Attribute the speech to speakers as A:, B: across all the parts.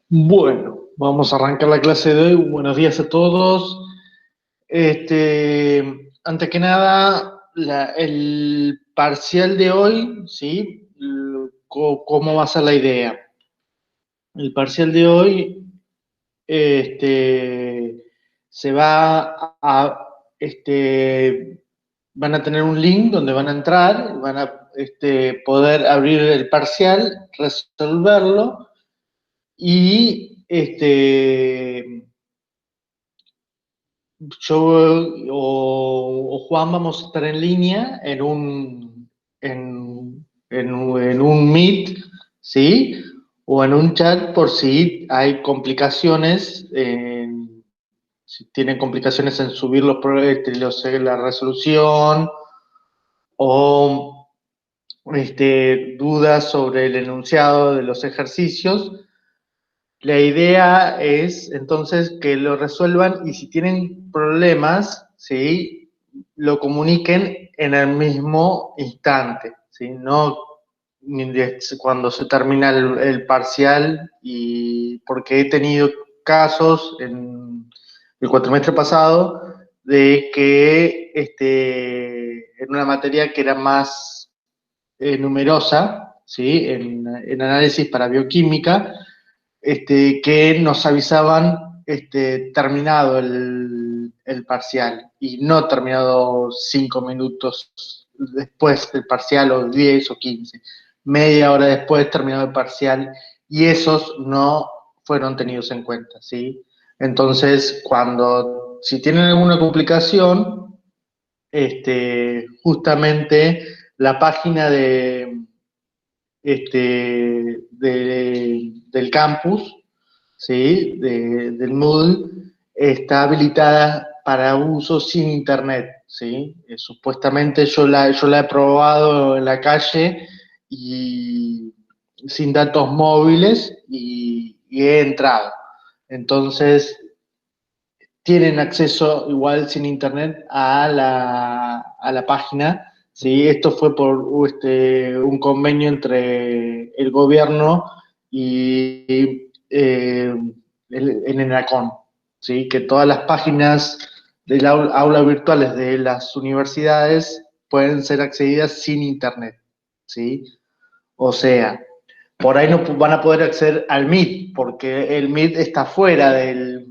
A: Bueno, vamos a arrancar la clase de hoy. Buenos días a todos. Antes que nada, el parcial de hoy, ¿sí? ¿Cómo va a ser la idea? El parcial de hoy, se va a, van a tener un link donde van a entrar, van a poder abrir el parcial, resolverlo y yo o Juan vamos a estar en línea en un Meet, ¿sí? O en un chat por si hay complicaciones, si tienen complicaciones en subir la resolución o dudas sobre el enunciado de los ejercicios. La idea es entonces que lo resuelvan y si tienen problemas, ¿sí? Lo comuniquen en el mismo instante, ¿sí? No cuando se termina el parcial, y porque he tenido casos en el cuatrimestre pasado de que en una materia que era más numerosa, ¿sí? En análisis para bioquímica, que nos avisaban terminado el parcial y no terminado 5 minutos después del parcial o 10 o 15, media hora después terminado el parcial, y esos no fueron tenidos en cuenta, ¿sí? Entonces, si tienen alguna complicación, justamente la página del campus, ¿sí? Del Moodle, está habilitada para uso sin internet, ¿sí? Supuestamente yo la he probado en la calle y sin datos móviles y he entrado. Entonces, tienen acceso igual sin internet a la página, ¿sí? Esto fue por un convenio entre el gobierno y el ENACON, ¿sí? Que todas las páginas de la aula virtuales de las universidades pueden ser accedidas sin internet, ¿sí? O sea, por ahí no van a poder acceder al Meet, porque el Meet está fuera del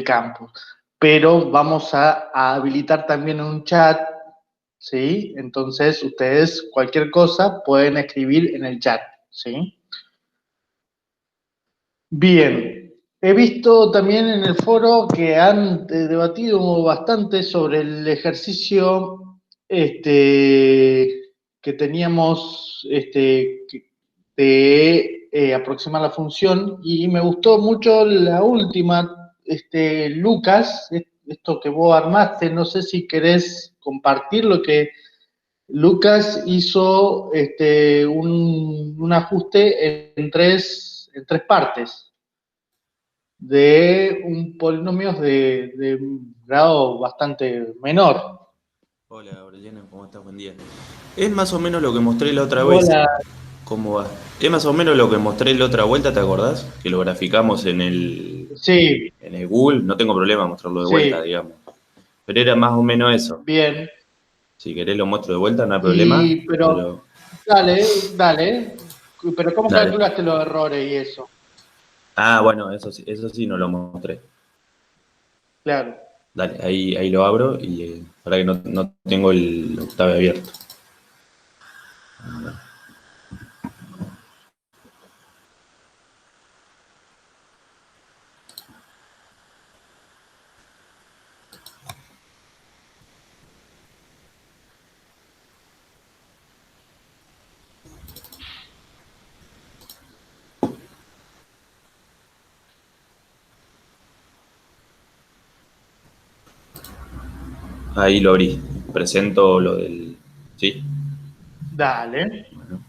A: campus. Pero vamos a habilitar también un chat, ¿sí? Entonces, ustedes cualquier cosa pueden escribir en el chat, ¿sí? Bien, he visto también en el foro que han debatido bastante sobre el ejercicio que teníamos de aproximar la función, y me gustó mucho la última, Lucas, esto que vos armaste. No sé si querés compartir lo que Lucas hizo, un ajuste en tres partes de un polinomio de un grado bastante menor.
B: Hola, Aureliana, ¿cómo estás? Buen día. Es más o menos lo que mostré la otra vez.
A: Hola.
B: ¿Cómo va? Es más o menos lo que mostré la otra vuelta, ¿te acordás? Que lo graficamos
A: Sí,
B: en el Google. No tengo problema mostrarlo de vuelta,
A: sí,
B: digamos. Pero era más o menos eso.
A: bien.
B: Si querés lo muestro de vuelta, no hay problema.
A: Pero,
B: Pero
A: dale. Pero ¿cómo
B: dale.
A: calculaste los errores y eso?
B: Ah, bueno, eso sí no lo mostré.
A: Claro.
B: Dale, ahí lo abro y para que no tengo el Octave abierto. Ahí lo abrí. Presento lo del... ¿Sí?
A: Dale.
B: Bueno.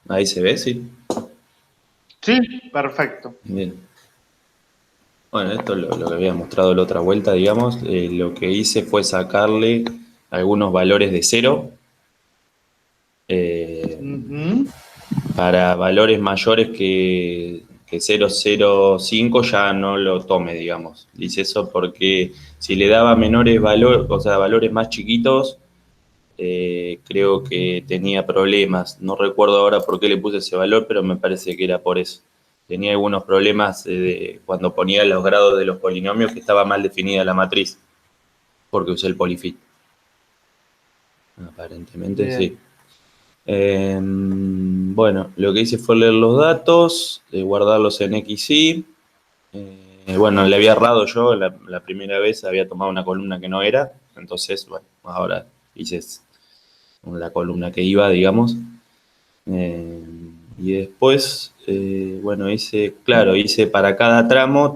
B: Ahí se ve, sí.
A: Sí, perfecto.
B: Bien. Bueno, esto es lo que había mostrado la otra vuelta, digamos. Lo que hice fue sacarle algunos valores de cero. eh,
A: Ujú.
B: para valores mayores que 0,05 ya no lo tome, digamos. Dice eso porque si le daba menores valores, o sea, valores más chiquitos, creo que tenía problemas. No recuerdo ahora por qué le puse ese valor, pero me parece que era por eso. Tenía algunos problemas cuando ponía los grados de los polinomios, que estaba mal definida la matriz, porque usé el polifit. Aparentemente sí.
A: Bien.
B: Bueno, lo que hice fue leer los datos, guardarlos en XY. Bueno, le había errado yo la primera vez, había tomado una columna que no era, entonces, bueno, ahora hice la columna que iba, digamos. Eh, y después, bueno, hice para cada tramo,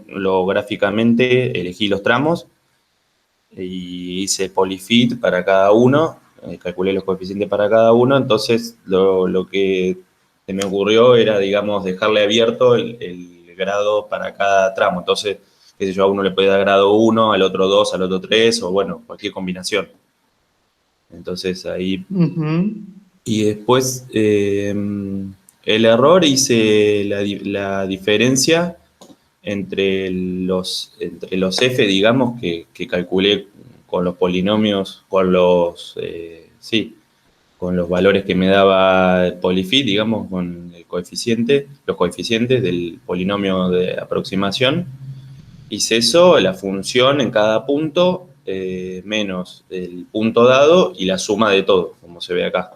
B: lo gráficamente, elegí los tramos y hice polifit para cada uno, calculé los coeficientes para cada uno, entonces lo que se me ocurrió era, digamos, dejarle abierto el grado para cada tramo, entonces, qué sé yo, a uno le puede dar grado 1, al otro 2, al otro 3, o bueno, cualquier combinación. Entonces ahí
A: Ujú.
B: y después el error hice la diferencia entre los f, digamos, que calculé con los polinomios, sí, con los valores que me daba el polifit, digamos, con el coeficiente, los coeficientes del polinomio de aproximación. Hice eso, la función en cada punto, menos el punto dado y la suma de todo, como se ve acá.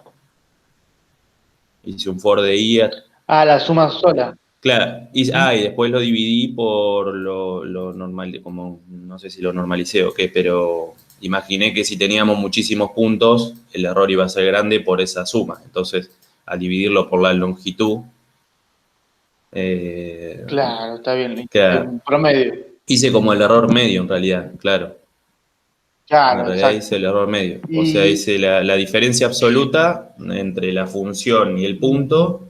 B: Hice un for de i.
A: Ah, la suma sola.
B: Claro,
A: Ujú.
B: y después lo dividí por lo normal, como no sé si lo normalicé o qué, pero imaginé que si teníamos muchísimos puntos, el error iba a ser grande por esa suma. Entonces, al dividirlo por la longitud, eh,
A: Claro, está bien.
B: queda-
A: En promedio.
B: hice como el error medio en realidad, claro. En
A: Claro,
B: realidad hice
A: exacto.
B: el error medio. O sea,
A: Y
B: hice la diferencia absoluta entre la función y el punto.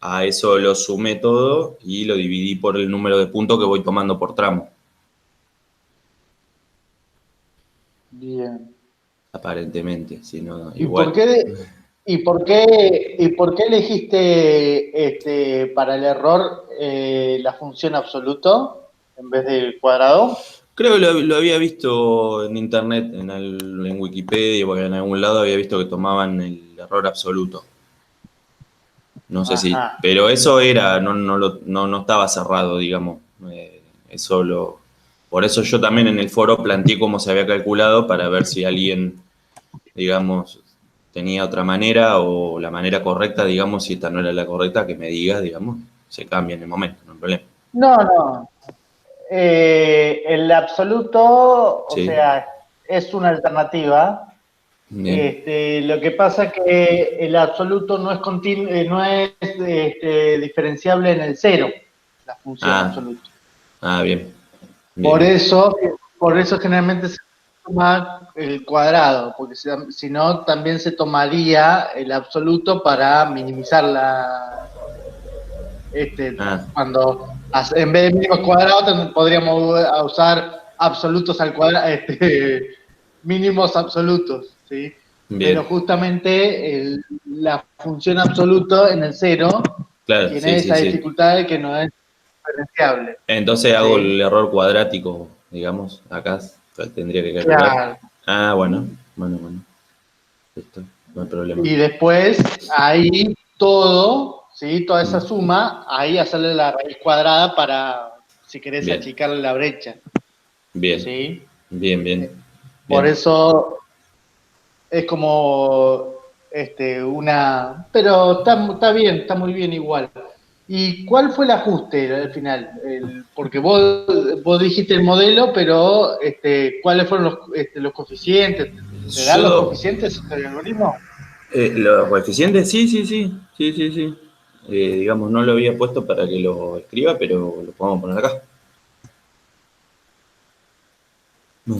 B: A eso lo sumé todo y lo dividí por el número de puntos que voy tomando por tramo,
A: bien.
B: aparentemente, si no,
A: ¿Y por
B: igual.
A: qué, y por qué elegiste para el error la función absoluto en vez del cuadrado?
B: Creo que lo había visto en internet, en Wikipedia o en algún lado había visto que tomaban el error absoluto. No sé si,
A: Ajá.
B: pero eso era, no estaba cerrado, digamos. Eso por eso yo también en el foro planteé cómo se había calculado para ver si alguien, digamos, tenía otra manera o la manera correcta, digamos, si esta no era la correcta, que me diga, digamos, se cambia en el momento, no hay problema.
A: No, no. El absoluto, o
B: Sí,
A: sea, es una alternativa.
B: bien.
A: Lo que pasa es que el absoluto no es no es diferenciable en el cero, la función
B: Ah,
A: absoluta.
B: bien, bien,
A: Por
B: bien.
A: eso, por eso generalmente se toma el cuadrado, porque si no, también se tomaría el absoluto para minimizar
B: Ah,
A: cuando en vez de mínimos cuadrados podríamos usar absolutos al cuadrado, mínimos absolutos, ¿sí? Pero
B: bien.
A: justamente la función absoluto en el cero
B: Claro, sí,
A: tiene
B: sí,
A: esa
B: sí.
A: dificultad de que no es diferenciable,
B: Entonces hago el
A: ¿sí?
B: error cuadrático, digamos, acá tendría que calcular.
A: Claro.
B: Ah, bueno, bueno, bueno. Listo, no hay problema.
A: Y después ahí todo, ¿sí? Toda esa
B: Mm,
A: suma, ahí hacerle la raíz cuadrada para, si querés,
B: bien,
A: achicarle la brecha,
B: bien,
A: ¿sí?
B: bien, bien,
A: Por
B: bien.
A: eso es como pero está bien, está muy bien igual. ¿Y cuál fue el ajuste al final? Porque vos dijiste el modelo, pero ¿cuáles fueron los coeficientes? ¿Te dan los
B: Yo,
A: coeficientes el algoritmo?
B: los coeficientes, sí, sí, sí, sí, sí, sí. Digamos, no lo había puesto para que lo escriba, pero lo podemos poner acá. No,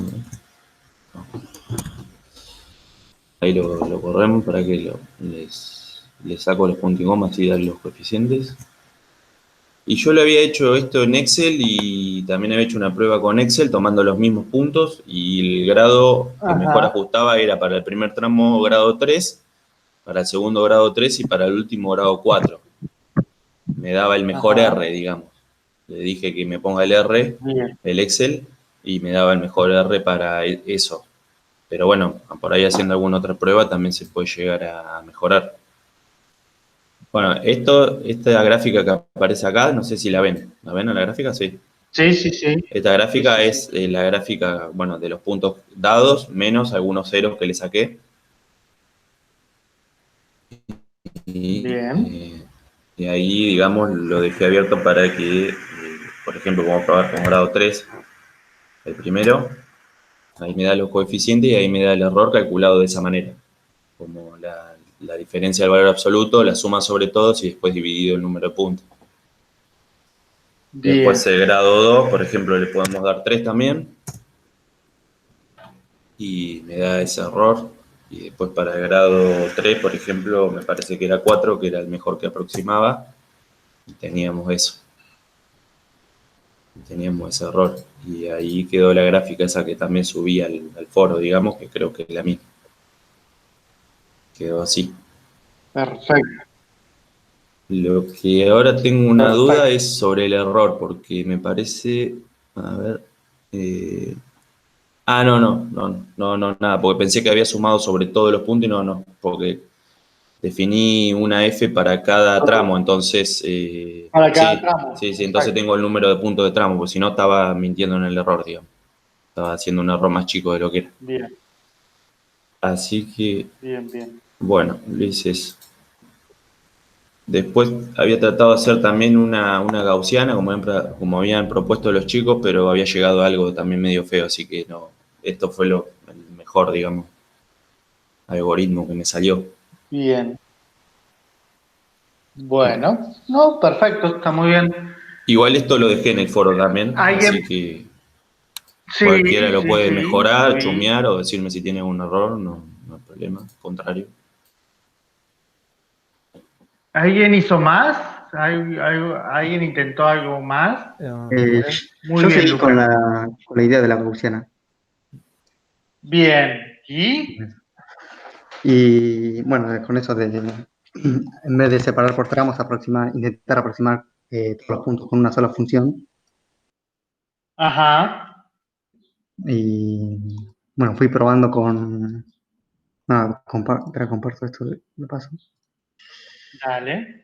B: ahí lo corremos para que les saco los puntos y comas y dar los coeficientes. Y yo le había hecho esto en Excel y también había hecho una prueba con Excel tomando los mismos puntos y el grado que mejor
A: Ajá,
B: ajustaba era para el primer tramo grado 3, para el segundo grado 3 y para el último grado 4. Me daba el mejor R,
A: ajá,
B: digamos. Le dije que me ponga el R,
A: bien,
B: el Excel, y me daba el mejor R para eso. Pero bueno, por ahí haciendo alguna otra prueba también se puede llegar a mejorar. Bueno, esta gráfica que aparece acá, no sé si la ven. ¿La ven a la gráfica? Sí.
A: sí, sí, sí,
B: Esta
A: sí,
B: gráfica
A: sí,
B: es
A: sí,
B: la gráfica, bueno, de los puntos dados menos algunos ceros que le saqué. Y,
A: bien,
B: y ahí, digamos, lo dejé abierto para que, por ejemplo, como probar con grado 3 el primero, ahí me da los coeficientes y ahí me da el error calculado de esa manera. Como la diferencia del valor absoluto, la suma sobre todos y después dividido el número de puntos. Después
A: bien,
B: el grado 2 por ejemplo, le podemos dar 3 también y me da ese error. Y después para el grado 3 por ejemplo, me parece que era 4 que era el mejor que aproximaba, y teníamos eso, teníamos ese error. Y ahí quedó la gráfica esa que también subí al foro, digamos, que creo que es la misma. Quedó así.
A: perfecto,
B: Lo que ahora tengo una duda
A: perfecto.
B: es sobre el error, porque me parece, a ver, eh, no, nada, porque pensé que había sumado sobre todos los puntos y no, porque definí una F para cada tramo, entonces,
A: Para cada
B: sí,
A: tramo,
B: sí, entonces
A: exacto,
B: tengo el número de puntos de tramo, porque si no estaba mintiendo en el error, digamos. Estaba haciendo un error más chico de lo que era.
A: bien,
B: Así que,
A: bien, bien.
B: bueno, lo hice eso. Después había tratado de hacer también una gaussiana, como habían propuesto los chicos, pero había llegado a algo también medio feo, así que no, esto fue el mejor, digamos, algoritmo que me salió.
A: Bien. Bueno, no, perfecto, está muy bien.
B: Igual esto lo dejé en el foro también,
A: ¿Alguien?
B: así que cualquiera
A: Sí,
B: lo
A: sí,
B: puede
A: sí, lo
B: mejorar,
A: vi.
B: chumear o decirme si tiene algún error, no hay problema, al contrario.
A: ¿Alguien hizo más? ¿Alguien intentó algo más?
C: Eh,
A: Muy
C: yo
A: bien,
C: seguí con
A: Lucas.
C: la idea de la gaussiana.
A: Bien. ¿Y?
C: Y bueno, con eso de, en vez de separar por tramos, intentar aproximar todos los puntos con una sola función.
A: Ajá.
C: Y bueno, fui probando con... Nada, comparto esto de paso.
A: Dale.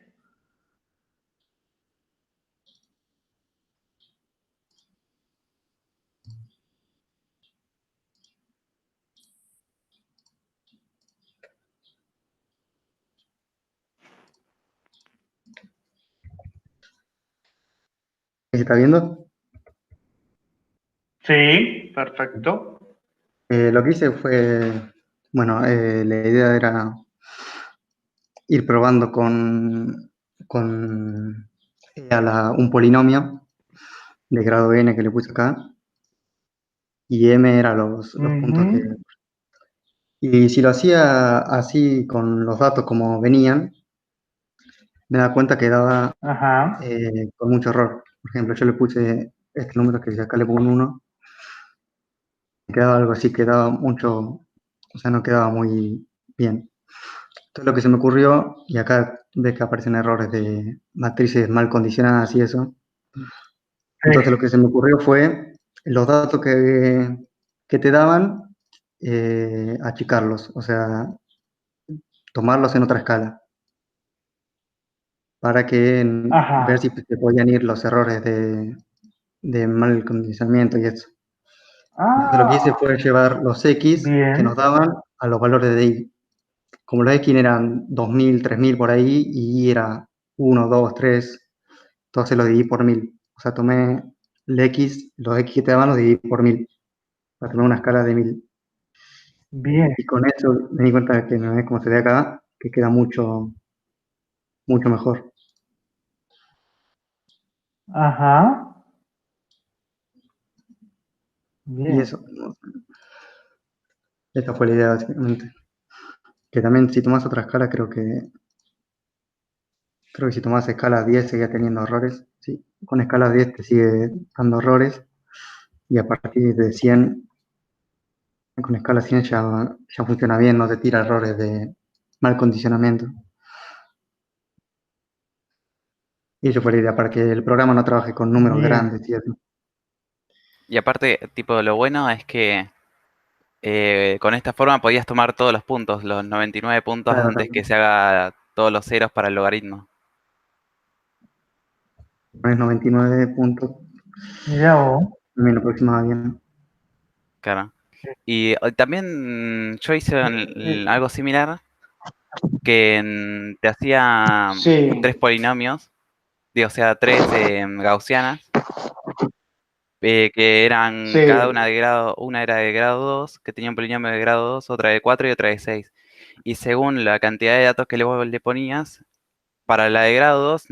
C: ¿Se está viendo?
A: Sí, perfecto.
C: Lo que hice fue, bueno, la idea era ir probando con un polinomio de grado n que le puse acá, y m eran los puntos que...
A: Ujú.
C: Y si lo hacía así con los datos como venían, me daba cuenta que daba
A: Ajá.
C: con mucho error. Por ejemplo, yo le puse este número que acá le pongo un 1, quedaba algo así, quedaba mucho, o sea, no quedaba muy bien. Entonces lo que se me ocurrió, y acá ves que aparecen errores de matrices mal condicionadas y eso, entonces lo
A: Sí.
C: que se me ocurrió fue los datos que te daban, achicarlos, o sea, tomarlos en otra escala, para que ver si
A: Ajá.
C: se podían ir los errores de mal condicionamiento y eso. Entonces lo que hice
A: Ah,
C: fue llevar los X que nos
A: bien.
C: daban a los valores de Y. Como los X eran 2000 3000 por ahí, y Y era 1 2 3, entonces lo dividí por 1000. O sea, tomé los X que te daban los dividí por 1000, para tomar una escala de 1000.
A: Bien.
C: Y con eso me di cuenta de que no es como se ve acá, que queda mucho, mucho mejor.
A: Ajá.
C: Y
A: Bien.
C: eso, esa fue la idea básicamente. Que también si tomas otra escala creo que Creo que si tomás escala 10 seguía teniendo errores. Sí, con escala 10 te sigue dando errores. Y a partir de 100, con escala 100 ya funciona bien, no te tira errores de mal condicionamiento. Y eso fue la idea, para que el programa no trabaje con números
A: Bien.
C: grandes y eso.
D: Y aparte, tipo, lo bueno es que con esta forma podías tomar todos los puntos, los 99 puntos
C: Claro,
D: antes que se haga todos los ceros para el logaritmo.
C: pones 99 puntos,
A: Mirá vos.
C: me lo aproximaba bien.
D: Claro. Y también yo hice algo similar que te hacía
A: Sí,
D: 3 polinomios, o sea, 3 gaussianas, que eran cada
A: sí.
D: una de grado, una era de grado 2, que tenía un polinomio de grado 2, otra de 4 y otra de 6. Y según la cantidad de datos que le ponías, para la de grado 2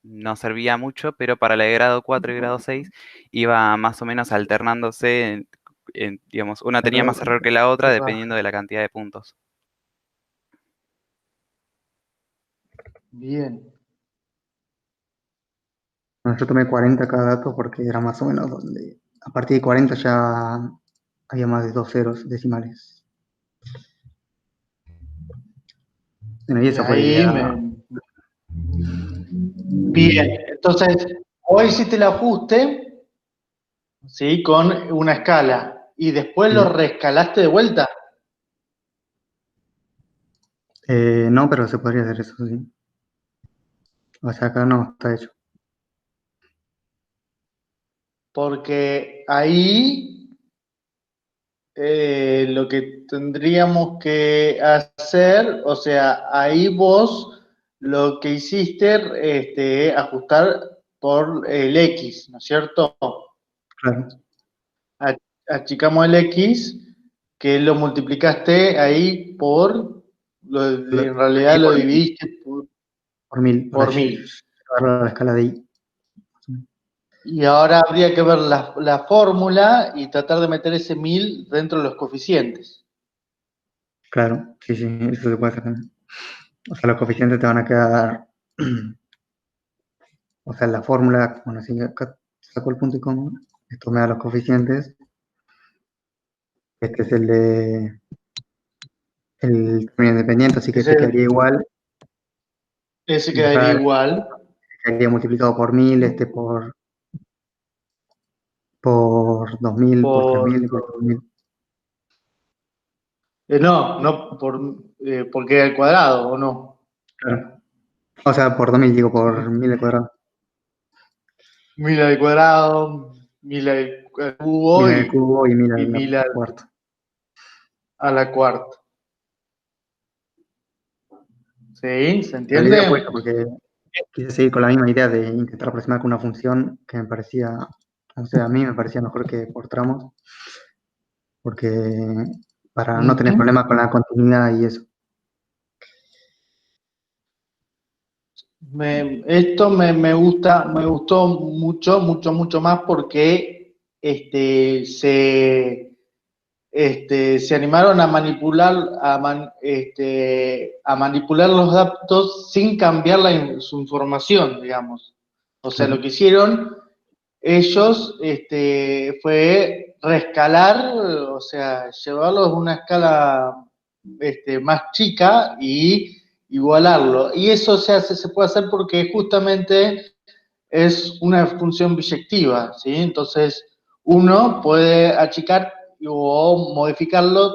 D: no servía mucho, pero para la de grado 4 y grado 6 iba más o menos alternándose, digamos, una tenía más error que la otra dependiendo de la cantidad de puntos.
A: Bien.
C: Bueno, yo tomé 40 cada dato porque era más o menos donde, a partir de 40 ya había más de 2 ceros decimales. Bueno, y
A: Y
C: esa fue la
A: ahí
C: idea.
A: me... Bien. Entonces, hoy hiciste el ajuste, ¿sí? Con una escala. Y después lo
C: Sí.
A: reescalaste de vuelta.
C: No, pero se podría hacer eso, sí. O sea, acá no está hecho.
A: Porque ahí lo que tendríamos que hacer, o sea, ahí vos lo que hiciste, ajustar por el X, ¿no es cierto?
C: Claro.
A: Achicamos el X, que lo multiplicaste ahí por, en realidad
C: Sí,
A: lo dividiste
C: por 1000, para
A: por 1000.
C: llevarlo a la escala de I.
A: Y ahora habría que ver la fórmula y tratar de meter ese 1000 dentro de los coeficientes.
C: Claro, sí, sí, eso se puede hacer también. O sea, los coeficientes te van a quedar, o sea, la fórmula, bueno, si acá saco el punto y coma, esto me da los coeficientes. Este es el término independiente, así que este quedaría igual.
A: Ese
C: Y
A: quedaría
C: acá
A: igual.
C: quedaría multiplicado por 1000, este por 2000, por
A: Por,
C: 3000 y por 4000.
A: no, porque al cuadrado, ¿o no?
C: Claro. O sea, por 2000, digo, por 1000 al cuadrado.
A: 1000 al cuadrado, 1000 al cubo
C: 1000 al cubo y 1000
A: y
C: al
A: 1000 a
C: cuarto.
A: la cuarta. ¿Sí? ¿Se
C: La idea fue esa,
A: entiende?
C: porque quise seguir con la misma idea de intentar aproximar con una función que me parecía, o sea, a mí me parecía mejor que por tramos, porque para no tener
A: Ujú.
C: problemas con la continuidad y eso.
A: Esto me gusta, me gustó mucho, mucho, mucho más porque se animaron a manipular, a manipular los datos sin cambiar su información, digamos. O sea, lo
C: Claro,
A: que hicieron ellos fue reescalar, o sea, llevarlos a una escala más chica y igualarlo. Y eso se puede hacer porque justamente es una función biyectiva, ¿sí? Entonces, uno puede achicar o modificarlo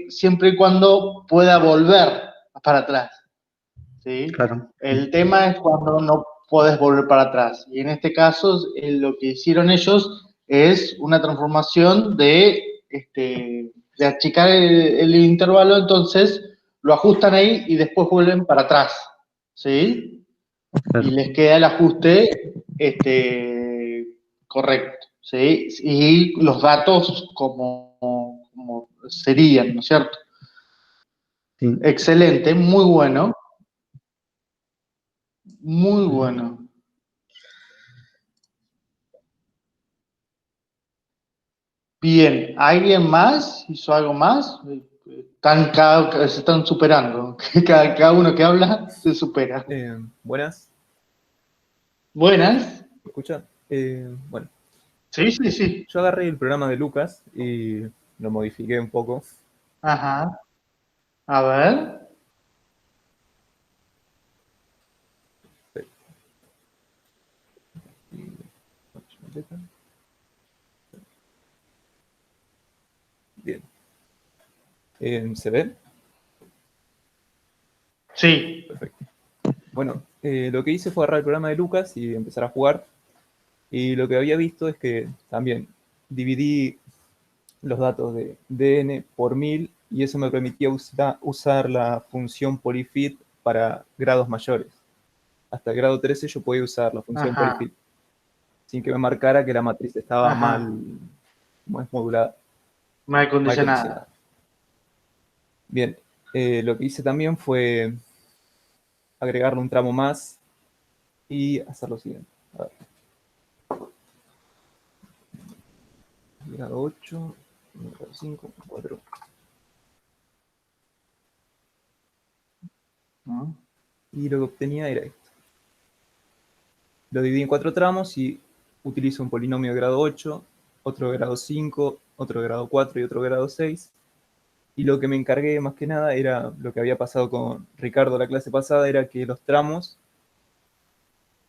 A: siempre y cuando pueda volver para atrás, ¿sí?
C: claro.
A: El tema es cuando no puedes volver para atrás. Y en este caso, lo que hicieron ellos es una transformación de achicar el intervalo, entonces lo ajustan ahí y después vuelven para atrás, ¿sí? Y
C: Claro.
A: les queda el ajuste correcto, ¿sí? Y los datos como serían, ¿no es cierto?
C: Sí.
A: Excelente, muy bueno, muy bueno. Bien, ¿alguien más hizo algo más? se están superando. Cada uno que habla se supera.
E: Buenas,
A: Buenas.
E: ¿me escuchan? Bueno,
A: Sí, sí, sí.
E: yo agarré el programa de Lucas y lo modifiqué un poco.
A: Ajá. A ver.
E: Bien. ¿Se ve?
A: Sí.
E: Perfecto. Bueno, lo que hice fue agarrar el programa de Lucas y empezar a jugar. Y lo que había visto es que también dividí los datos de DN por 1000 y eso me permitía usar la función polyfit para grados mayores. Hasta el grado 13 yo podía usar la función
A: Ajá.
E: polyfit sin que me marcara que la matriz estaba
A: Ajá.
E: mal modulada.
A: Mal
E: Mal
A: condicionada.
E: condicionada. Bien, lo que hice también fue agregarle un tramo más y hacer lo siguiente. A ver. Grado 8, grado 5, 4.
A: ¿No?
E: Y lo que obtenía era esto. Lo dividí en 4 tramos y utilizo un polinomio de grado 8, otro de grado 5, otro de grado 4 y otro de grado 6. Y lo que me encargué más que nada era lo que había pasado con Ricardo la clase pasada, era que los tramos,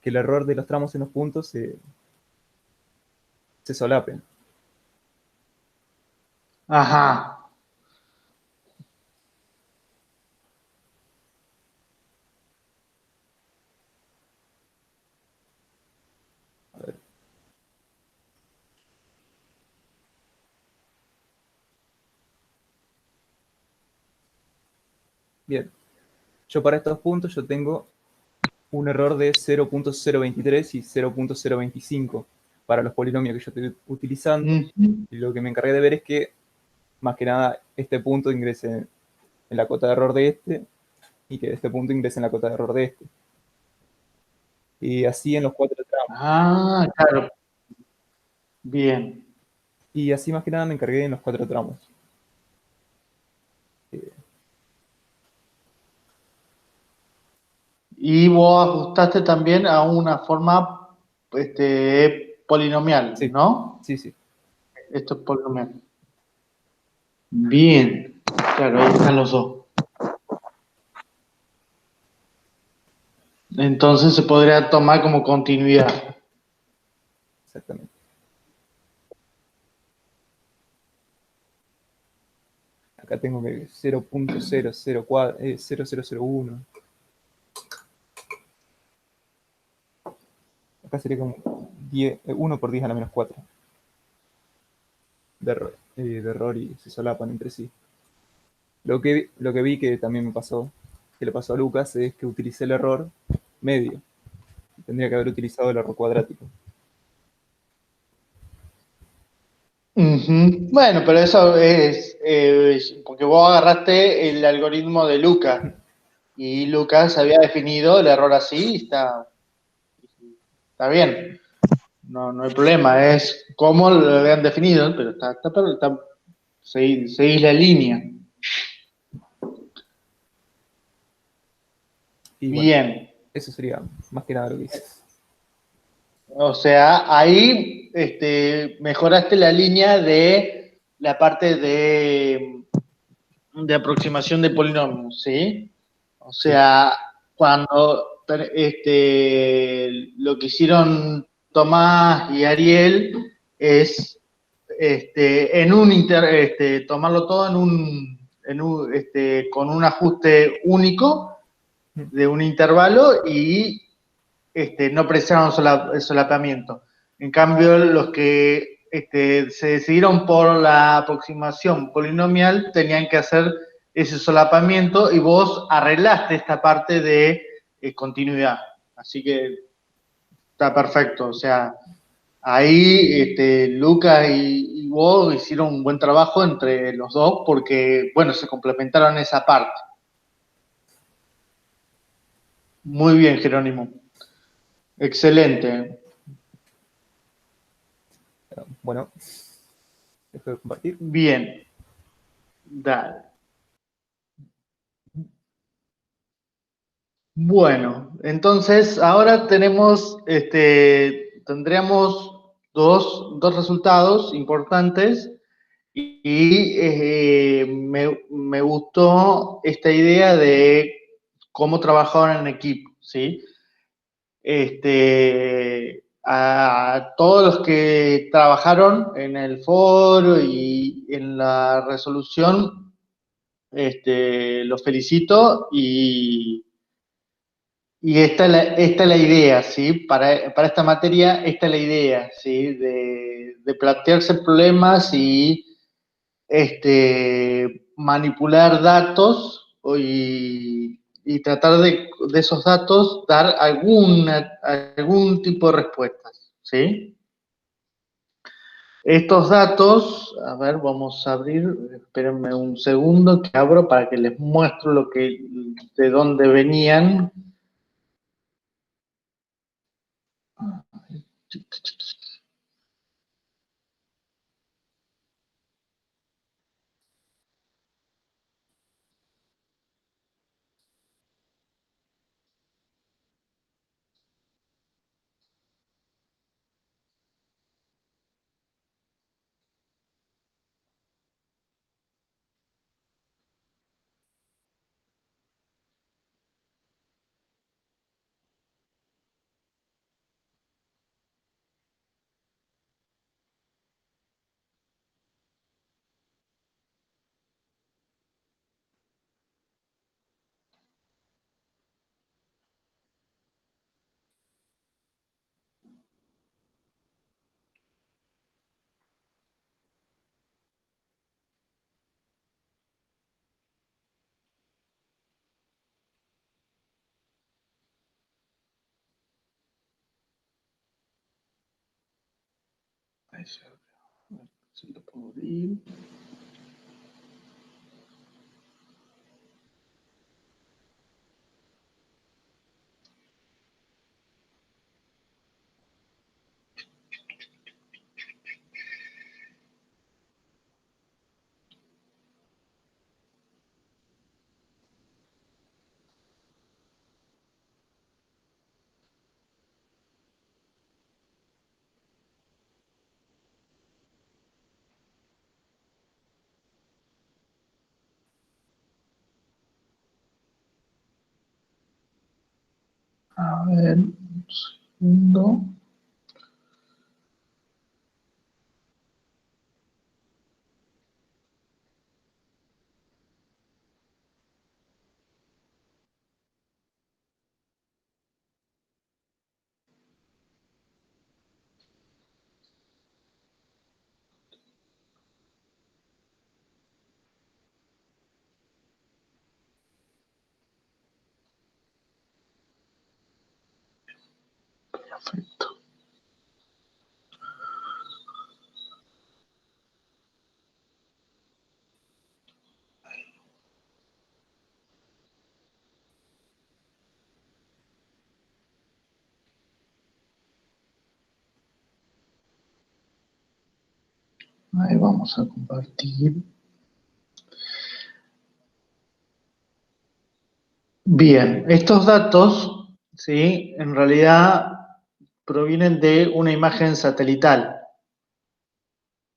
E: que el error de los tramos en los puntos se solapen.
A: Ajá.
E: A ver. Bien, yo para estos puntos yo tengo un error de 0.023 y 0.025 para los polinomios que yo estoy utilizando.
A: Ujú.
E: Y lo que me encargué de ver es que, más que nada, este punto ingrese en la cota de error de este y que este punto ingrese en la cota de error de este. Y así en los 4 tramos.
A: Ah, claro. Bien.
E: Y así más que nada me encargué en los 4 tramos.
A: Y vos ajustaste también a una forma polinomial,
E: Sí,
A: ¿no?
E: sí, sí.
A: Esto es polinomial. Bien. Claro, ahí están los dos. Entonces se podría tomar como continuidad.
E: Exactamente. Acá tengo que 0.0001. Acá sería como 1 por 10 a la menos 4 de error y se solapan entre sí. Lo que vi que también me pasó, que le pasó a Lucas, es que utilicé el error medio. Tendría que haber utilizado el error cuadrático.
A: Ujú. Bueno, pero eso es porque vos agarraste el algoritmo de Lucas y Lucas había definido el error así y está bien. No, no hay problema, es cómo lo habían definido, pero seguís la línea.
E: Y bueno,
A: Bien.
E: eso sería más que nada lo que hice.
A: O sea, ahí mejoraste la línea de la parte de aproximación de polinomios, ¿sí? O
E: Sí.
A: sea, cuando lo que hicieron Tomás y Ariel es tomarlo todo con un ajuste único de un intervalo y no precisaron solapamiento. En cambio, los que se decidieron por la aproximación polinomial tenían que hacer ese solapamiento y vos arreglaste esta parte de continuidad. Así que está perfecto. O sea, ahí Lucas y vos hicieron un buen trabajo entre los dos porque, bueno, se complementaron esa parte. Muy bien, Jerónimo. Excelente.
E: Bueno, dejo de compartir.
A: Bien. Dale. Bueno, entonces ahora tendríamos dos resultados importantes y me gustó esta idea de cómo trabajaban en equipo, ¿sí? A todos los que trabajaron en el foro y en la resolución, los felicito y esta es la idea, ¿sí? Para esta materia, esta es la idea, ¿sí? De plantearse problemas y manipular datos y tratar de esos datos dar algún tipo de respuestas, ¿sí? Estos datos, a ver, vamos a abrir, espérenme un segundo que abro para que les muestro de dónde venían. Ahí se abre. A ver si lo puedo abrir. A ver, un segundo. Perfecto. Ahí vamos a compartir. Bien, estos datos, ¿sí? En realidad provienen de una imagen satelital.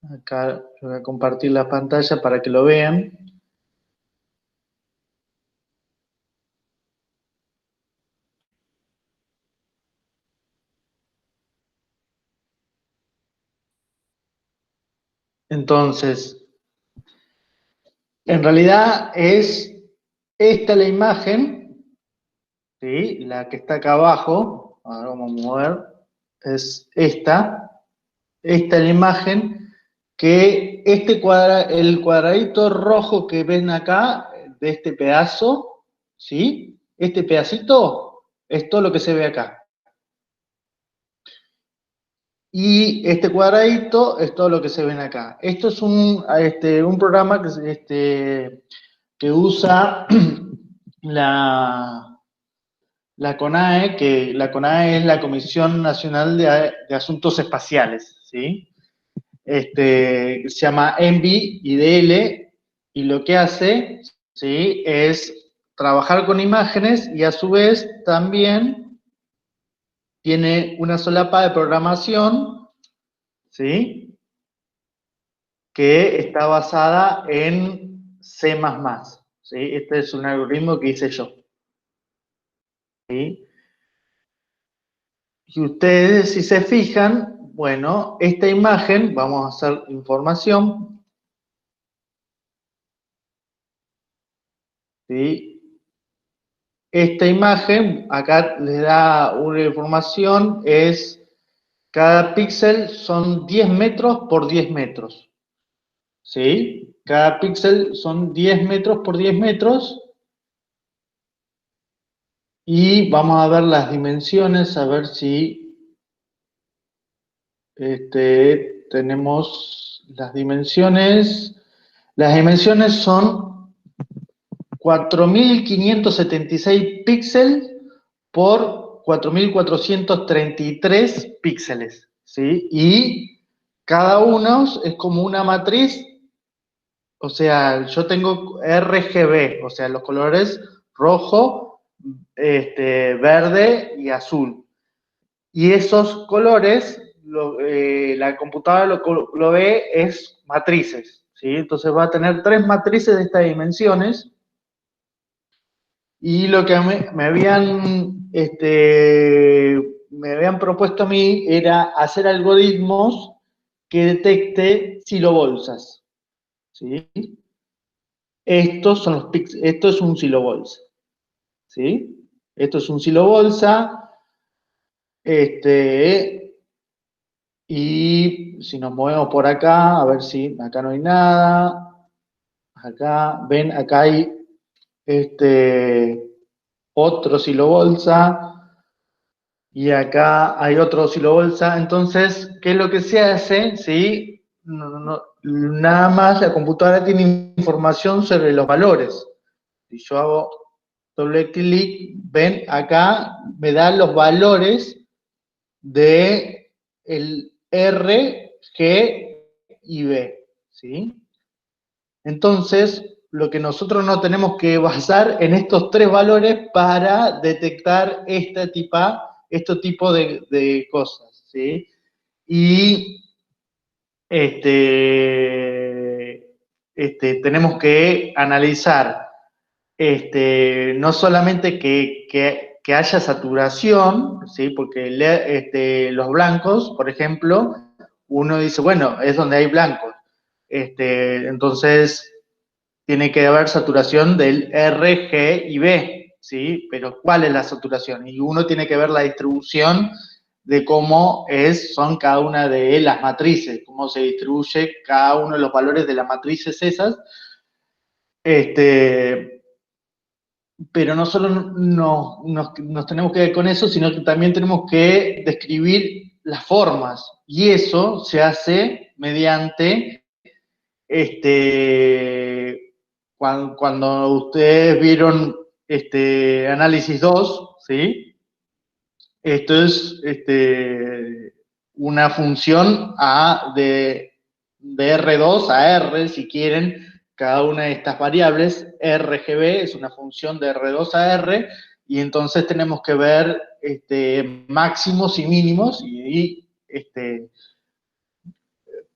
A: Acá yo voy a compartir la pantalla para que lo vean. Entonces, en realidad es esta la imagen, ¿sí? La que está acá abajo, ahora vamos a mover, es esta es la imagen que el cuadradito rojo que ven acá, de este pedazo, ¿sí? Este pedacito es todo lo que se ve acá. Y este cuadradito es todo lo que se ven acá. Esto es un programa que usa la CONAE, que la CONAE es la Comisión Nacional de Asuntos Espaciales, ¿sí? Se llama ENVI IDL, y lo que hace, ¿sí? Es trabajar con imágenes y a su vez también tiene una solapa de programación, ¿sí? Que está basada en C++, ¿sí? Este es un algoritmo que hice yo, ¿sí? Y ustedes, si se fijan, bueno, esta imagen, vamos a hacer información, ¿sí? Esta imagen, acá les da una información, es cada píxel son 10 metros por 10 metros, ¿sí? Cada píxel son 10 metros por 10 metros, y vamos a ver las dimensiones, a ver si tenemos las dimensiones. Las dimensiones son 4.576 píxeles por 4.433 píxeles, ¿sí? Y cada uno es como una matriz, o sea, yo tengo RGB, o sea, los colores rojo, verde y azul. Y esos colores, la computadora lo ve es matrices, ¿sí? Entonces va a tener 3 matrices de estas dimensiones. Y lo que me habían propuesto a mí era hacer algoritmos que detecte silobolsas, ¿sí? Estos son esto es un silobolsa, ¿sí? Esto es un silobolsa, y si nos movemos por acá, a ver si acá no hay nada. Acá, ven, acá hay otro silobolsa. Y acá hay otro silobolsa. Entonces, ¿qué es lo que se hace? ¿Sí? Nada más la computadora tiene información sobre los valores. Si yo hago doble clic, ven, acá me da los valores de el R, G y B, ¿sí? Entonces, lo que nosotros no tenemos que basar en estos 3 valores para detectar este tipo de cosas, ¿sí? Y tenemos que analizar no solamente que haya saturación, ¿sí? Porque los blancos, por ejemplo, uno dice, bueno, es donde hay blancos. Entonces, tiene que haber saturación del R, G y B, ¿sí? Pero ¿cuál es la saturación? Y uno tiene que ver la distribución de cómo son cada una de las matrices, cómo se distribuye cada uno de los valores de las matrices esas. Pero no solo nos tenemos que ver con eso, sino que también tenemos que describir las formas. Y eso se hace mediante, cuando ustedes vieron análisis 2, ¿sí? Esto es una función de R2 a R, si quieren, cada una de estas variables. RGB es una función de R2 a R, y entonces tenemos que ver máximos y mínimos,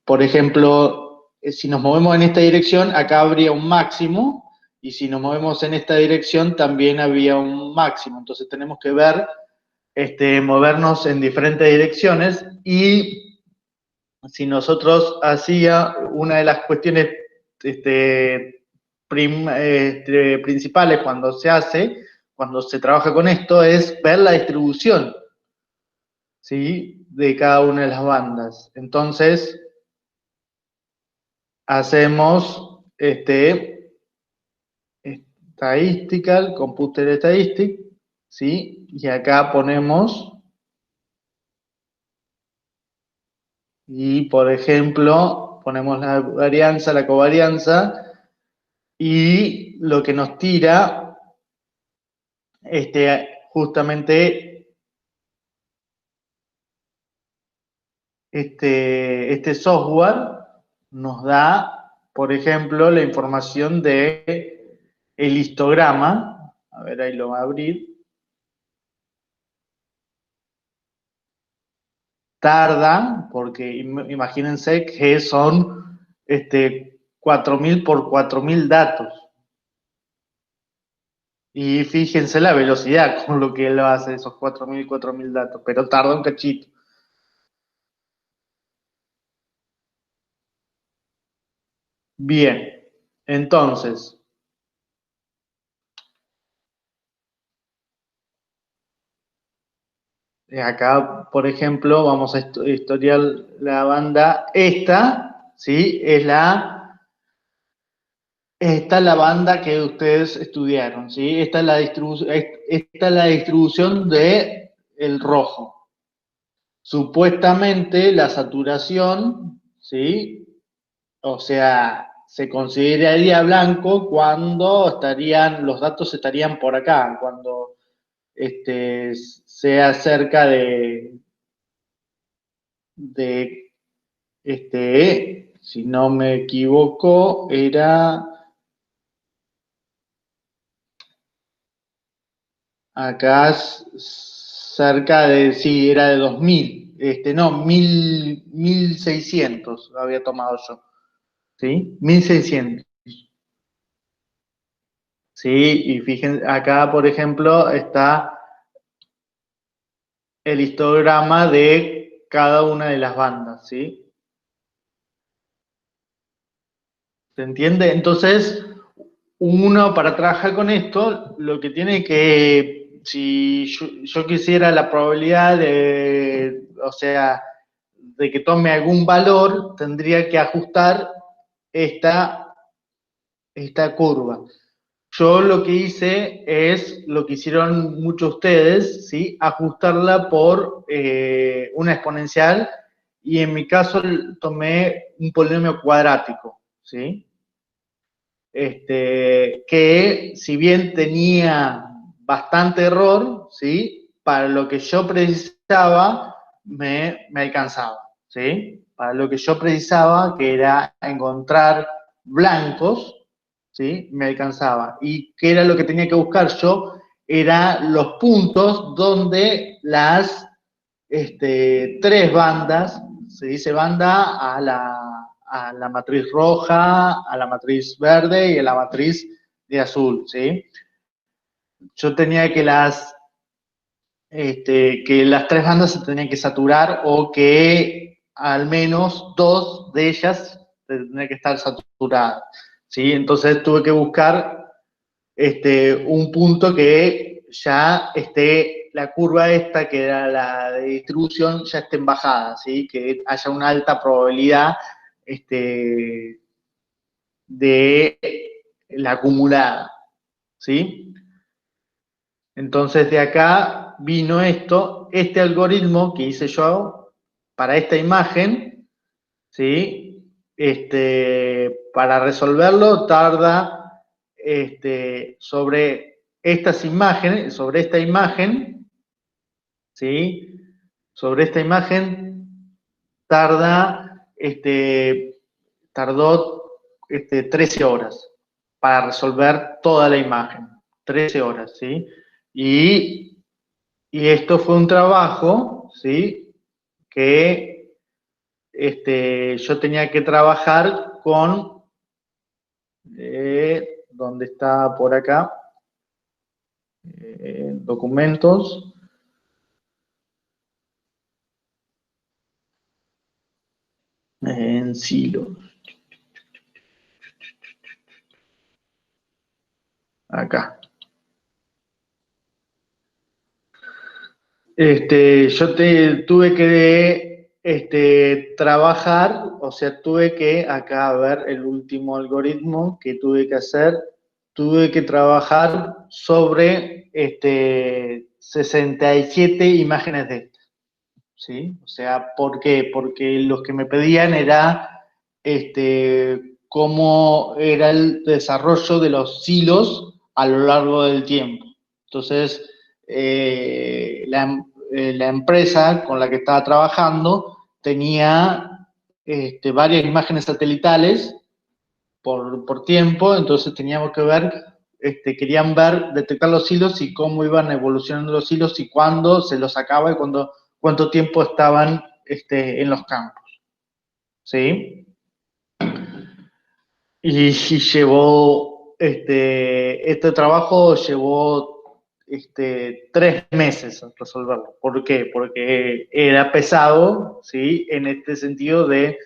A: por ejemplo, si nos movemos en esta dirección, acá habría un máximo, y si nos movemos en esta dirección, también había un máximo. Entonces tenemos que ver, movernos en diferentes direcciones. Y si nosotros una de las cuestiones principales cuando se trabaja con esto, es ver la distribución, ¿sí? De cada una de las bandas. Entonces, hacemos statistical, computer statistic, ¿sí? Y acá ponemos, y por ejemplo, ponemos la varianza, la covarianza, y lo que nos tira, justamente, este software nos da, por ejemplo, la información de el histograma, A ver, ahí lo va a abrir. Tarda, porque imagínense que son 4.000 por 4.000 datos. Y fíjense la velocidad con lo que él hace esos 4.000 y 4.000 datos, pero tarda un cachito. Bien, entonces, acá, por ejemplo, vamos a historiar la banda. Esta, ¿sí? Esta es la banda que ustedes estudiaron, ¿sí? Esta es la distribución de el rojo. Supuestamente la saturación, ¿sí? O sea, se consideraría blanco cuando los datos estarían por acá, cuando sea cerca si no me equivoco, era acá cerca de, sí, era de 2000, no, 1600 había tomado yo, ¿sí? 1600. Sí, y fíjense, acá, por ejemplo, está el histograma de cada una de las bandas, ¿sí? ¿Se entiende? Entonces, uno para trabajar con esto, lo que tiene que, si yo quisiera la probabilidad o sea, de que tome algún valor, tendría que ajustar esta curva. Yo lo que hice es lo que hicieron muchos de ustedes, ¿sí? Ajustarla por una exponencial, y en mi caso tomé un polinomio cuadrático, ¿sí? Que si bien tenía bastante error, ¿sí? Para lo que yo precisaba, me alcanzaba, ¿sí? Para lo que yo precisaba, que era encontrar blancos, ¿sí? Me alcanzaba. ¿Y qué era lo que tenía que buscar yo? Era los puntos donde las tres bandas, se dice banda a la matriz roja, a la matriz verde y a la matriz de azul, ¿sí? Yo tenía que que las tres bandas se tenían que saturar, o que al menos dos de ellas tendrían que estar saturadas, ¿sí? Entonces tuve que buscar un punto que ya esté, la curva esta, que era la de distribución, ya esté en bajada, ¿sí? Que haya una alta probabilidad de la acumulada, ¿sí? Entonces de acá vino este algoritmo que hice yo para esta imagen, ¿sí? Para resolverlo tarda sobre estas imágenes, sobre esta imagen, ¿sí? Sobre esta imagen tardó 13 horas para resolver toda la imagen, 13 horas, ¿sí? Y esto fue un trabajo, ¿sí? Que yo tenía que trabajar con, ¿dónde está por acá? Documentos. En silos. Acá. Yo tuve que trabajar, o sea, tuve que, acá a ver el último algoritmo que tuve que hacer, tuve que trabajar sobre 67 imágenes de estas, ¿sí? O sea, ¿por qué? Porque los que me pedían era cómo era el desarrollo de los silos a lo largo del tiempo. Entonces, la empresa con la que estaba trabajando tenía varias imágenes satelitales por tiempo, entonces teníamos que ver querían detectar los hilos y cómo iban evolucionando los hilos y cuándo se los sacaba y cuánto tiempo estaban en los campos. ¿Sí? Y llevó, este trabajo llevó 3 meses a resolverlo. ¿Por qué? Porque era pesado, ¿sí? En este sentido de,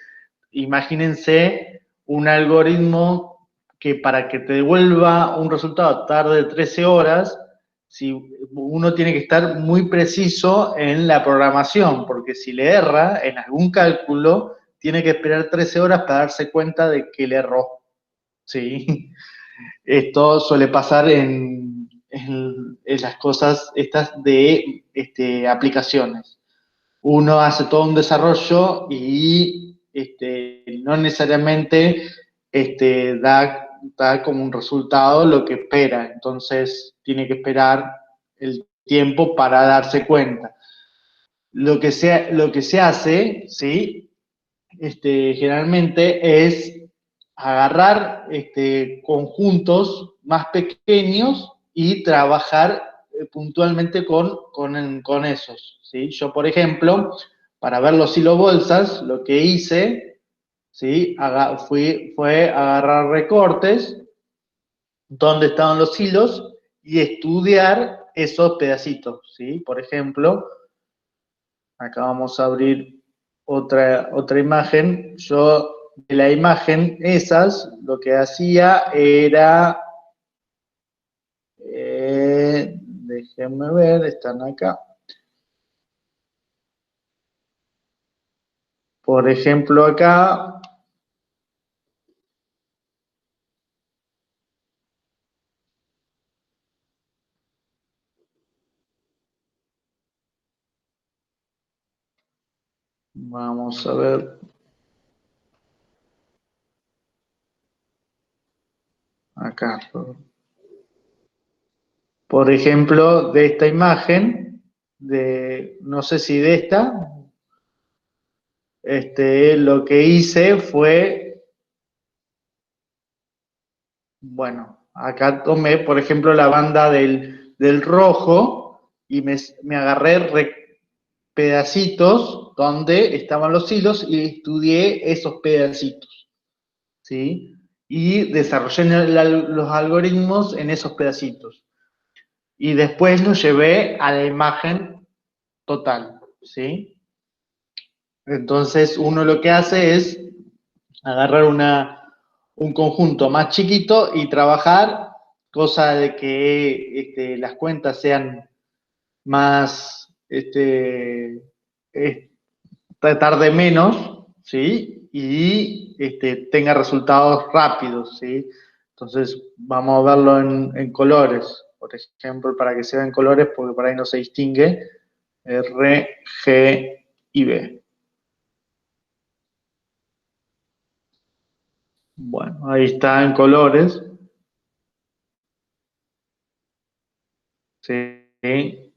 A: imagínense un algoritmo que para que te devuelva un resultado tarde 13 horas, si uno tiene que estar muy preciso en la programación, porque si le erra en algún cálculo, tiene que esperar 13 horas para darse cuenta de que le erró. ¿Sí? Esto suele pasar en las cosas estas de aplicaciones. Uno hace todo un desarrollo y no necesariamente da como un resultado lo que espera. Entonces tiene que esperar el tiempo para darse cuenta. Lo que se hace, ¿sí? Generalmente es agarrar conjuntos más pequeños y trabajar puntualmente con esos, ¿sí? Yo, por ejemplo, para ver los hilobolsas, lo que hice, ¿sí? Fue agarrar recortes donde estaban los hilos y estudiar esos pedacitos, ¿sí? Por ejemplo, acá vamos a abrir otra imagen. Yo de la imagen esas, lo que hacía era, déjenme ver, están acá. Por ejemplo, acá, vamos a ver. Acá. Por ejemplo, de esta imagen, no sé si de esta, lo que hice fue, bueno, acá tomé, por ejemplo, la banda del rojo y me agarré pedacitos donde estaban los hilos y estudié esos pedacitos, ¿sí? Y desarrollé los algoritmos en esos pedacitos. Y después los llevé a la imagen total, ¿sí? Entonces uno lo que hace es agarrar un conjunto más chiquito y trabajar, cosa de que las cuentas sean más, tratar de menos, ¿sí? Y tenga resultados rápidos, ¿sí? Entonces vamos a verlo en colores, por ejemplo, para que se vean colores, porque por ahí no se distingue, R, G y B. Bueno, ahí está en colores. ¿Sí?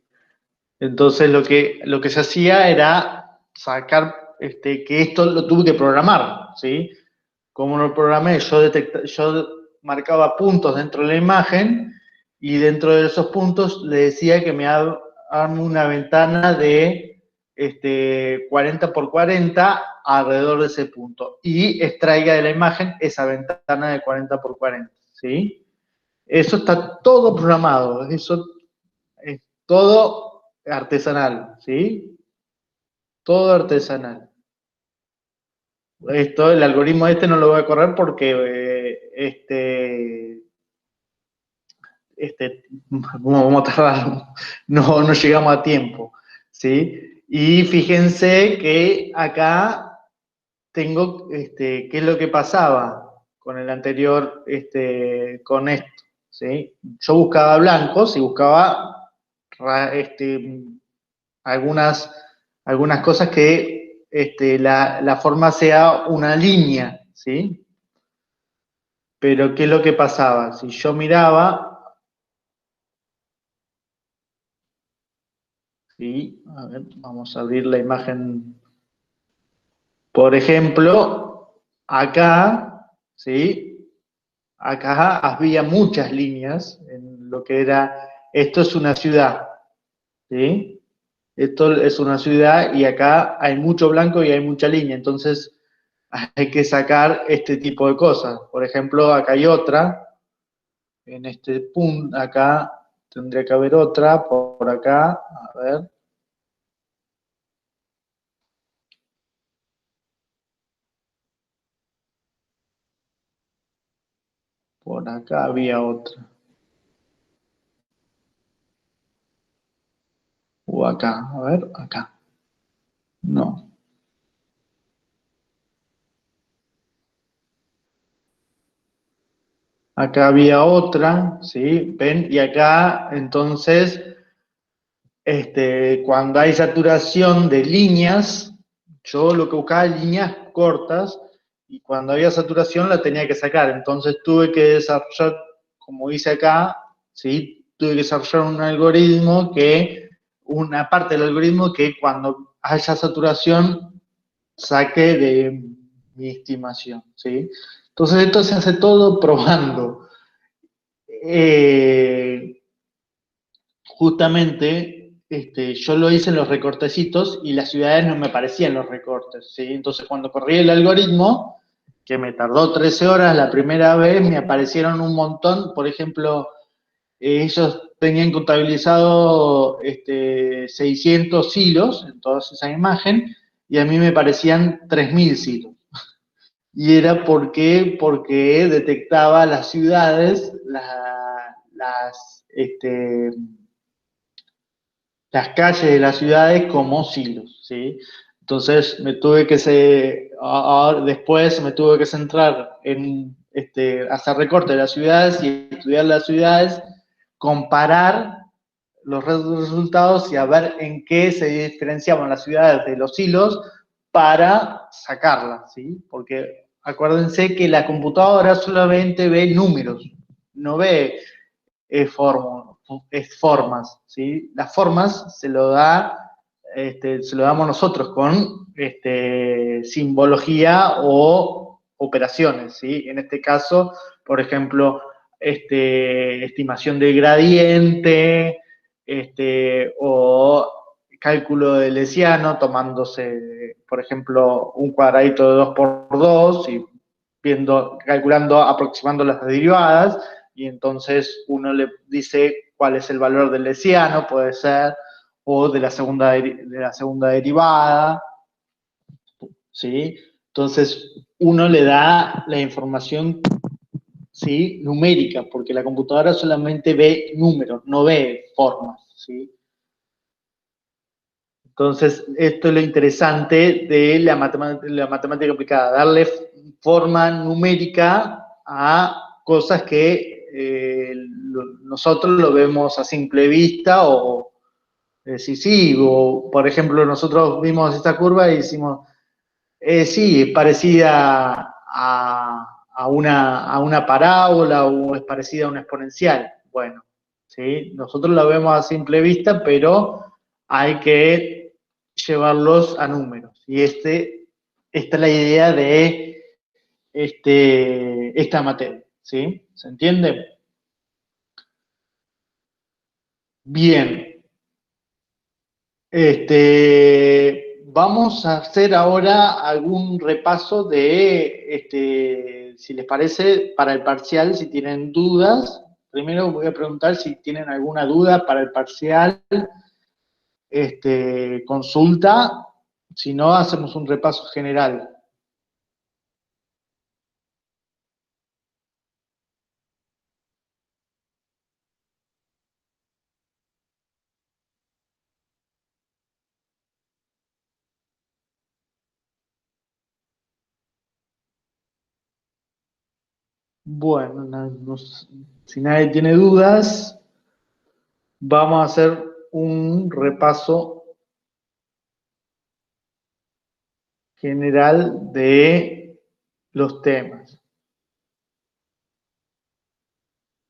A: Entonces lo que se hacía era sacar, que esto lo tuve que programar, ¿sí? Como lo programé, yo marcaba puntos dentro de la imagen y dentro de esos puntos le decía que me arme una ventana de 40 por 40 alrededor de ese punto y extraiga de la imagen esa ventana de 40 por 40, ¿sí? Eso está todo programado, eso es todo artesanal, ¿sí? Todo artesanal. El algoritmo no lo voy a correr porque vamos a tardar, no llegamos a tiempo, ¿sí? Y fíjense que acá tengo, ¿qué es lo que pasaba con el anterior, con esto, ¿sí? Yo buscaba blancos y buscaba algunas cosas que la forma sea una línea, ¿sí? Pero ¿qué es lo que pasaba? Si yo miraba, ¿sí? A ver, vamos a abrir la imagen. Por ejemplo, acá, ¿sí? acá había muchas líneas en lo que era, esto es una ciudad, ¿sí? Esto es una ciudad y acá hay mucho blanco y hay mucha línea, entonces hay que sacar este tipo de cosas. Por ejemplo, acá hay otra, en este punto, acá tendría que haber otra, por acá, a ver. Por acá había otra. O acá, a ver, acá. No. Acá había otra, ¿sí? ¿Ven? Y acá, entonces, cuando hay saturación de líneas, yo lo que buscaba líneas cortas y cuando había saturación la tenía que sacar. Entonces tuve que desarrollar, como dice acá, ¿sí? Tuve que desarrollar un algoritmo una parte del algoritmo que cuando haya saturación saque de mi estimación, ¿sí? Entonces esto se hace todo probando. Eh, Justamente yo lo hice en los recortecitos y las ciudades no me aparecían los recortes, ¿sí? Entonces cuando corrí el algoritmo, que me tardó 13 horas la primera vez, me aparecieron un montón, por ejemplo, ellos tenían contabilizado 600 hilos en toda esa imagen y a mí me parecían 3000 hilos. Y era porque detectaba las ciudades, las calles de las ciudades como silos, ¿sí? Entonces después me tuve que centrar en hacer recorte de las ciudades y estudiar las ciudades, comparar los resultados y a ver en qué se diferenciaban las ciudades de los hilos para sacarlas, ¿sí? Porque acuérdense que la computadora solamente ve números, no ve formas, ¿sí? Las formas se lo damos nosotros con simbología o operaciones, ¿sí? En este caso, por ejemplo, estimación del gradiente, o cálculo de Lesiano, tomándose, por ejemplo, un cuadradito de 2 por 2 y calculando, aproximando las derivadas, y entonces uno le dice cuál es el valor del lesiano, puede ser, o de la segunda derivada, ¿sí? Entonces uno le da la información, ¿sí? Numérica, porque la computadora solamente ve números, no ve formas, ¿sí? Entonces, esto es lo interesante de la matemática aplicada, darle forma numérica a cosas que nosotros lo vemos a simple vista o decir sí, o por ejemplo nosotros vimos esta curva y decimos, sí, es parecida a una parábola o es parecida a una exponencial. Bueno, ¿sí? Nosotros la vemos a simple vista, pero hay que llevarlos a números. Y esta es la idea de esta materia, ¿sí? ¿Se entiende? Bien. Vamos a hacer ahora algún repaso si les parece, para el parcial, si tienen dudas. Primero voy a preguntar si tienen alguna duda para el parcial, consulta. Si no, hacemos un repaso general. Bueno, si nadie tiene dudas, vamos a hacer un repaso general de los temas.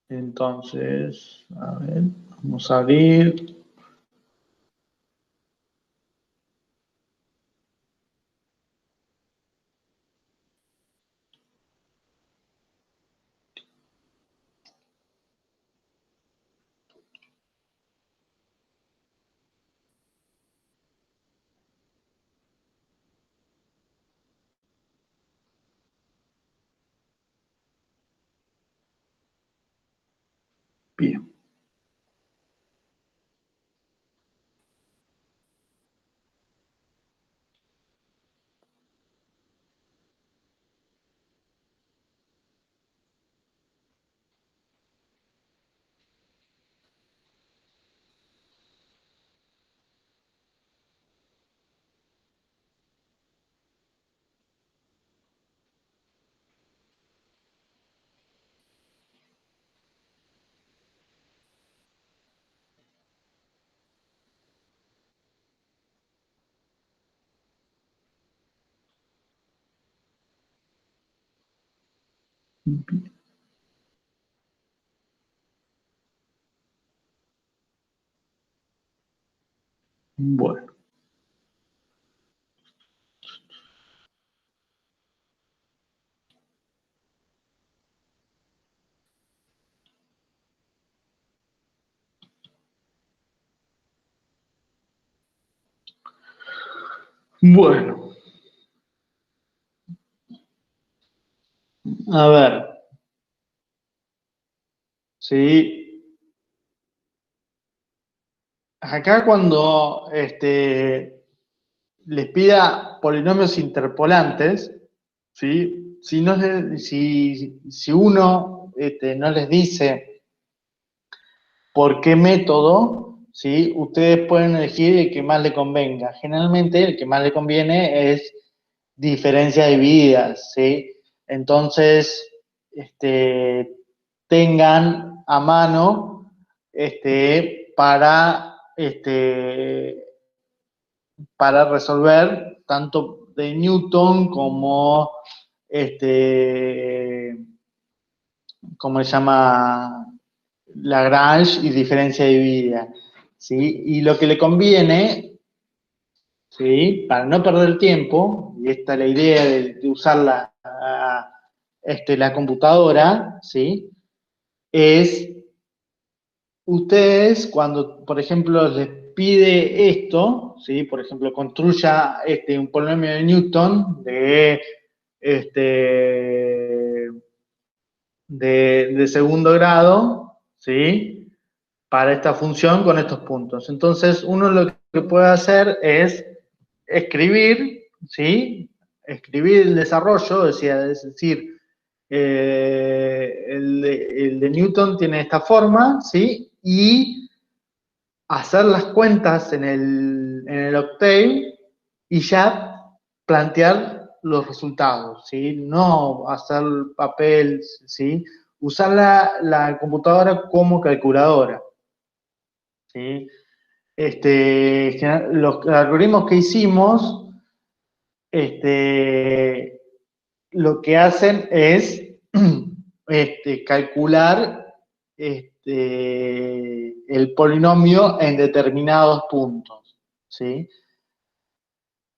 A: Entonces, a ver, vamos a abrir. Bien. Bueno. Bueno. A ver. Sí. Acá cuando les pida polinomios interpolantes, ¿sí? Si uno no les dice por qué método, ¿sí? Ustedes pueden elegir el que más le convenga. Generalmente el que más le conviene es diferencias divididas, ¿sí? Entonces, tengan a mano para resolver tanto de Newton como ¿cómo se llama? Lagrange y diferencia dividida, ¿sí? Y lo que le conviene, ¿sí? Para no perder tiempo, y esta es la idea de usar la computadora, ¿sí? Es ustedes cuando, por ejemplo, les pide esto, ¿sí? Por ejemplo, construya un polinomio de Newton este, de segundo grado, ¿sí? Para esta función con estos puntos. Entonces, uno lo que puede hacer es escribir, ¿sí? Escribir el desarrollo, es decir, el de Newton tiene esta forma, ¿sí? Y hacer las cuentas en el Octave y ya plantear los resultados, ¿sí? No hacer papel, ¿sí? Usar la computadora como calculadora, ¿sí? Los algoritmos que hicimos, lo que hacen es calcular el polinomio en determinados puntos, ¿sí?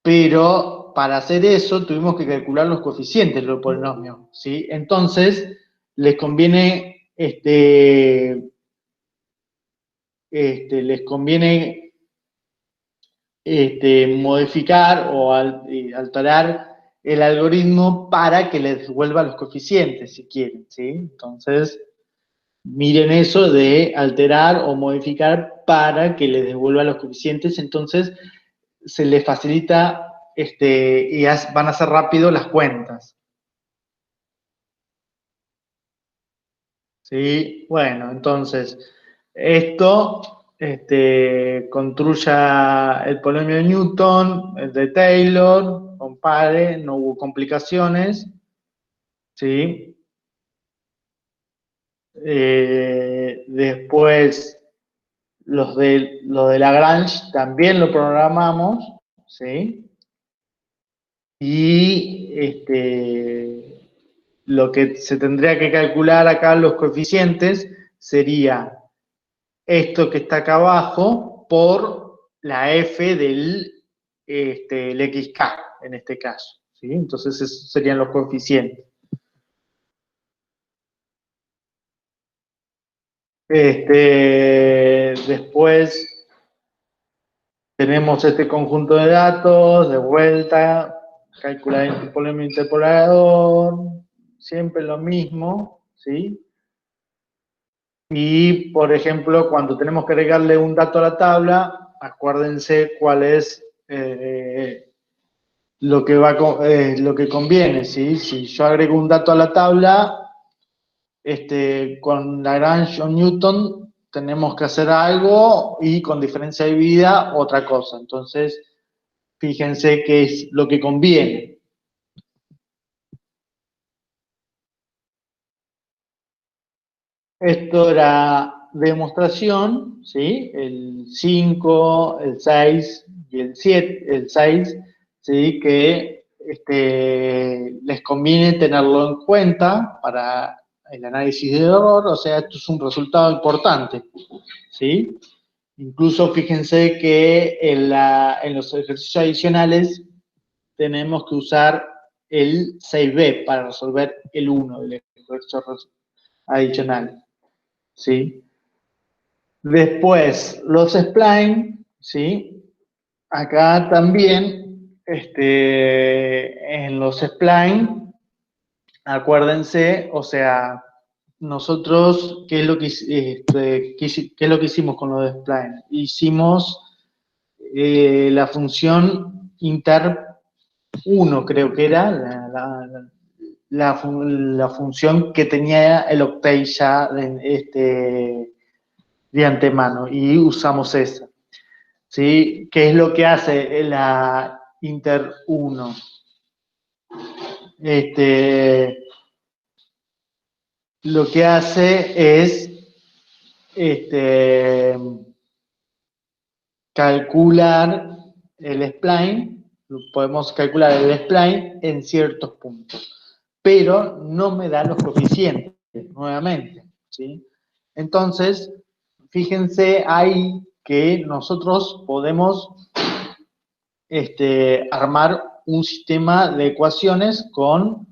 A: Pero para hacer eso tuvimos que calcular los coeficientes del polinomio, ¿sí? Entonces, les conviene, modificar o alterar el algoritmo para que les devuelva los coeficientes, si quieren, ¿sí? Entonces, miren eso de alterar o modificar para que les devuelva los coeficientes, entonces se les facilita y van a ser rápido las cuentas. ¿Sí? Bueno, entonces, esto construya el polinomio de Newton, el de Taylor, compare, no hubo complicaciones, ¿sí? Después, los de Lagrange también lo programamos, ¿sí? Y lo que se tendría que calcular acá, los coeficientes, sería esto que está acá abajo por la f el xk, en este caso, ¿sí? Entonces esos serían los coeficientes. Después tenemos este conjunto de datos, de vuelta, calcular el polinomio interpolador, siempre lo mismo, ¿sí? Y, por ejemplo, cuando tenemos que agregarle un dato a la tabla, acuérdense cuál es lo que conviene, ¿sí? Si yo agrego un dato a la tabla, con Lagrange o Newton tenemos que hacer algo y con diferencia de vida otra cosa. Entonces, fíjense qué es lo que conviene. Esto era demostración, ¿sí? El 5, el 6 y el 7, el 6, ¿sí? Que les conviene tenerlo en cuenta para el análisis de error, o sea, esto es un resultado importante, ¿sí? Incluso fíjense que en los ejercicios adicionales tenemos que usar el 6b para resolver el 1 del ejercicio adicional, ¿sí? Después, los spline, ¿sí? Acá también, en los spline, acuérdense, o sea, nosotros, ¿qué es lo que hicimos con los spline? Hicimos la función inter 1, creo que era la función que tenía el Octave ya de antemano, y usamos esa, ¿sí? ¿Qué es lo que hace la inter 1? Lo que hace es calcular el spline, podemos calcular el spline en ciertos puntos, pero no me da los coeficientes, nuevamente, ¿sí? Entonces, fíjense ahí que nosotros podemos armar un sistema de ecuaciones con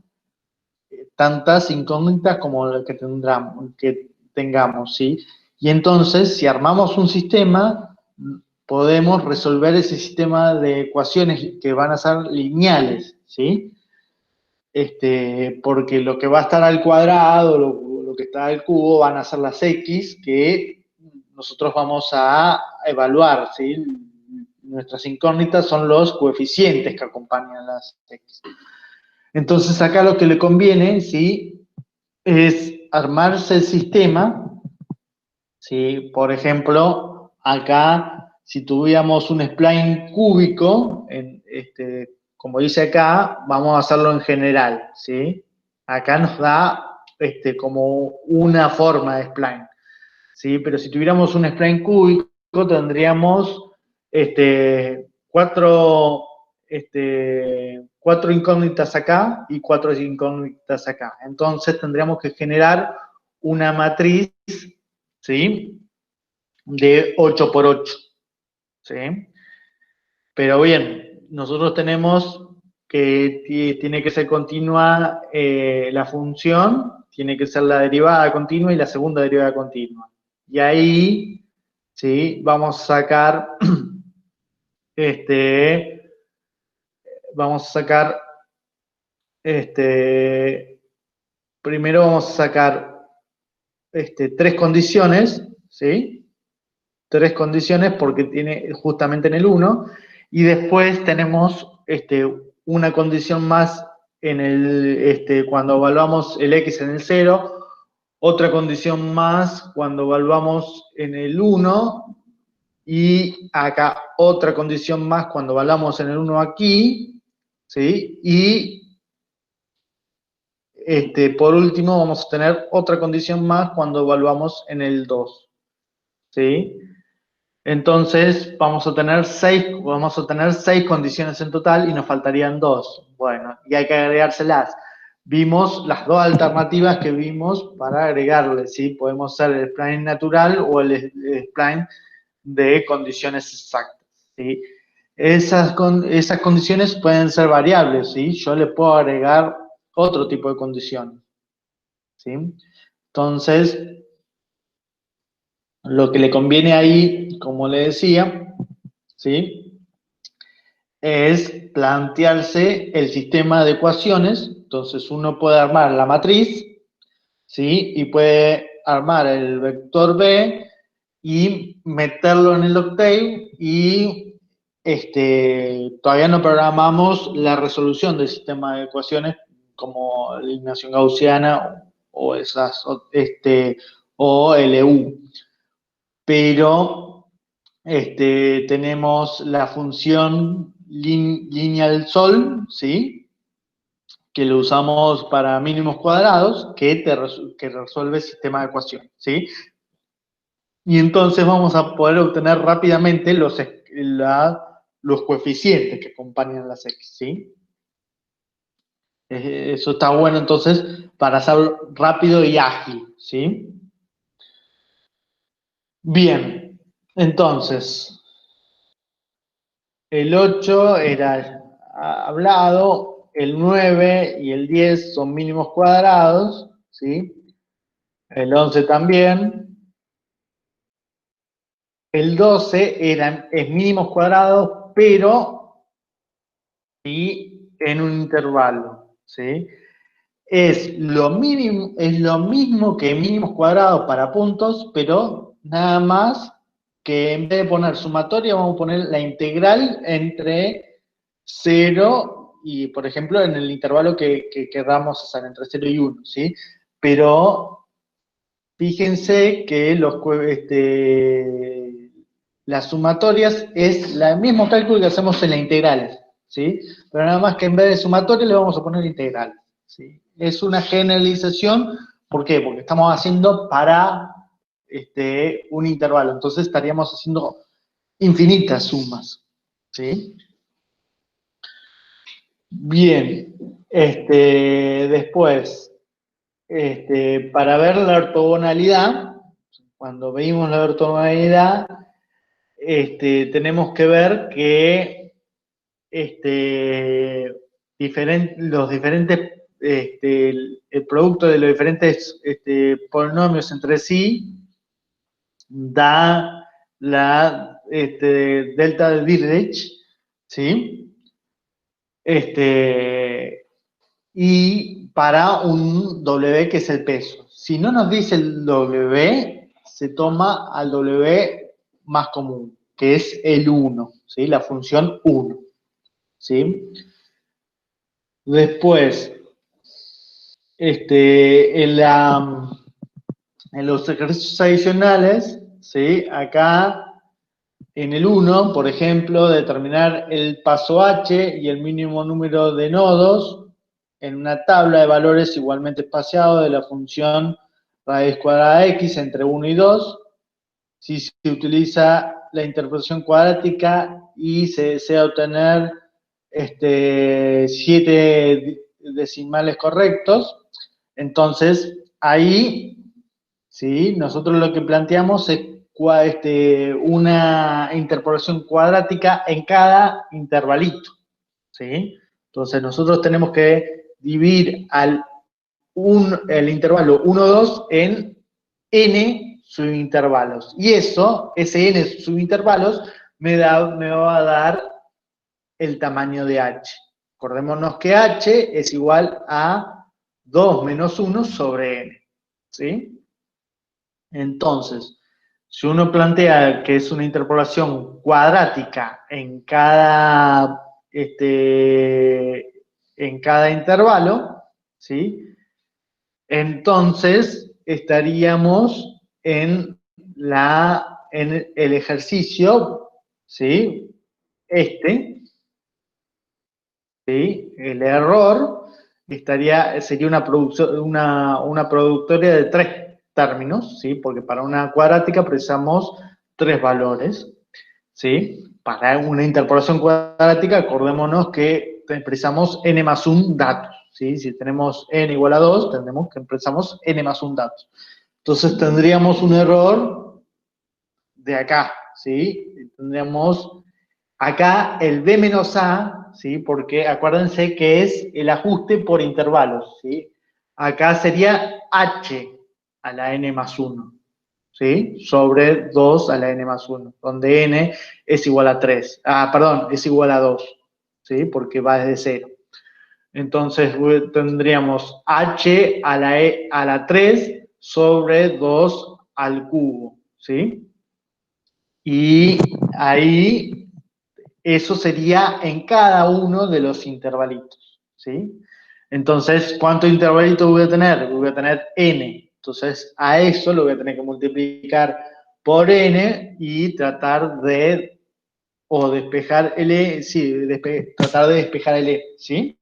A: tantas incógnitas como las que tengamos, ¿sí? Y entonces, si armamos un sistema, podemos resolver ese sistema de ecuaciones que van a ser lineales, ¿sí? Porque lo que va a estar al cuadrado, lo que está al cubo, van a ser las x que nosotros vamos a evaluar, ¿sí? Nuestras incógnitas son los coeficientes que acompañan las x. Entonces, acá lo que le conviene, ¿sí? Es armarse el sistema, ¿sí? Por ejemplo, acá, si tuviéramos un spline cúbico, como dice acá, vamos a hacerlo en general, ¿sí? Acá nos da como una forma de spline, ¿sí? Pero si tuviéramos un spline cúbico, tendríamos cuatro incógnitas acá y 4 incógnitas acá. Entonces tendríamos que generar una matriz, ¿sí? De 8 por 8, ¿sí? Pero bien, nosotros tenemos que tiene que ser continua la función, tiene que ser la derivada continua y la segunda derivada continua. Y ahí, ¿sí? Vamos a sacar, primero vamos a sacar 3 condiciones, ¿sí? 3 condiciones porque tiene justamente en el 1, y después tenemos una condición más en cuando evaluamos el x en el 0, otra condición más cuando evaluamos en el 1, y acá otra condición más cuando evaluamos en el 1 aquí, ¿sí? Y por último vamos a tener otra condición más cuando evaluamos en el 2, ¿sí? Entonces vamos a tener 6 condiciones en total y nos faltarían 2. Bueno, y hay que agregárselas. Vimos las 2 alternativas que vimos para agregarle, ¿sí? Podemos hacer el spline natural o el spline de condiciones exactas, ¿sí? Esas condiciones pueden ser variables, ¿sí? Yo le puedo agregar otro tipo de condiciones, ¿sí? Entonces, lo que le conviene ahí, como le decía, ¿sí? Es plantearse el sistema de ecuaciones. Entonces uno puede armar la matriz, ¿sí? Y puede armar el vector B y meterlo en el octave y todavía no programamos la resolución del sistema de ecuaciones como eliminación gaussiana o o LU. Pero tenemos la función lineal sol, ¿sí? Que lo usamos para mínimos cuadrados, que resuelve el sistema de ecuaciones, ¿sí? Y entonces vamos a poder obtener rápidamente los coeficientes que acompañan las x, ¿sí? Eso está bueno, entonces, para hacerlo rápido y ágil, ¿sí? Bien, entonces, el 8 era hablado, el 9 y el 10 son mínimos cuadrados, ¿sí? El 11 también. El 12 es mínimos cuadrados, pero sí en un intervalo, ¿sí? Es lo mismo que mínimos cuadrados para puntos, pero nada más que en vez de poner sumatoria, vamos a poner la integral entre 0 y, por ejemplo, en el intervalo que queramos hacer, entre 0 y 1, ¿sí? Pero fíjense que las sumatorias es el mismo cálculo que hacemos en las integrales, ¿sí? Pero nada más que en vez de sumatoria le vamos a poner integral, ¿sí? Es una generalización, ¿por qué? Porque estamos haciendo para un intervalo, entonces estaríamos haciendo infinitas sumas, ¿sí? Bien, después, para ver la ortogonalidad, cuando veimos la ortogonalidad, tenemos que ver que el producto de los diferentes polinomios entre sí da la delta de Dirichlet, ¿sí? Y para un W que es el peso. Si no nos dice el W, se toma al W más común, que es el 1, ¿sí? La función 1, ¿sí? Después, en los ejercicios adicionales, ¿sí? Acá, en el 1, por ejemplo, determinar el paso H y el mínimo número de nodos en una tabla de valores igualmente espaciados de la función raíz cuadrada de x entre 1 y 2, si se utiliza la interpolación cuadrática y se desea obtener 7 decimales correctos, entonces ahí, ¿sí? Nosotros lo que planteamos es una interpolación cuadrática en cada intervalito, ¿sí? Entonces nosotros tenemos que dividir el intervalo 1, 2 en n subintervalos. Y ese n subintervalos me va a dar el tamaño de h. Acordémonos que h es igual a 2 menos 1 sobre n, ¿sí? Entonces, si uno plantea que es una interpolación cuadrática en cada intervalo, ¿sí? Entonces estaríamos en el ejercicio, ¿sí? ¿Sí? El error sería una productoria de 3 términos, ¿sí? Porque para una cuadrática precisamos 3 valores, ¿sí? Para una interpolación cuadrática, acordémonos que precisamos n más 1 datos, ¿sí? Si tenemos n igual a 2, tendremos que precisamos n más 1 datos. Entonces tendríamos un error de acá, ¿sí? Tendríamos acá el b menos a, ¿sí? Porque acuérdense que es el ajuste por intervalos, ¿sí? Acá sería h a la n más 1, ¿sí? Sobre 2 a la n más 1, donde n es igual a 3. Es igual a 2, ¿sí? Porque va desde 0. Entonces tendríamos h a la 3 sobre 2 al cubo, ¿sí? Y ahí eso sería en cada uno de los intervalitos, ¿sí? Entonces, ¿cuántos intervalitos voy a tener? Voy a tener n. Entonces, a eso lo voy a tener que multiplicar por n y tratar de, o despejar el e, sí, tratar de despejar el e, ¿sí?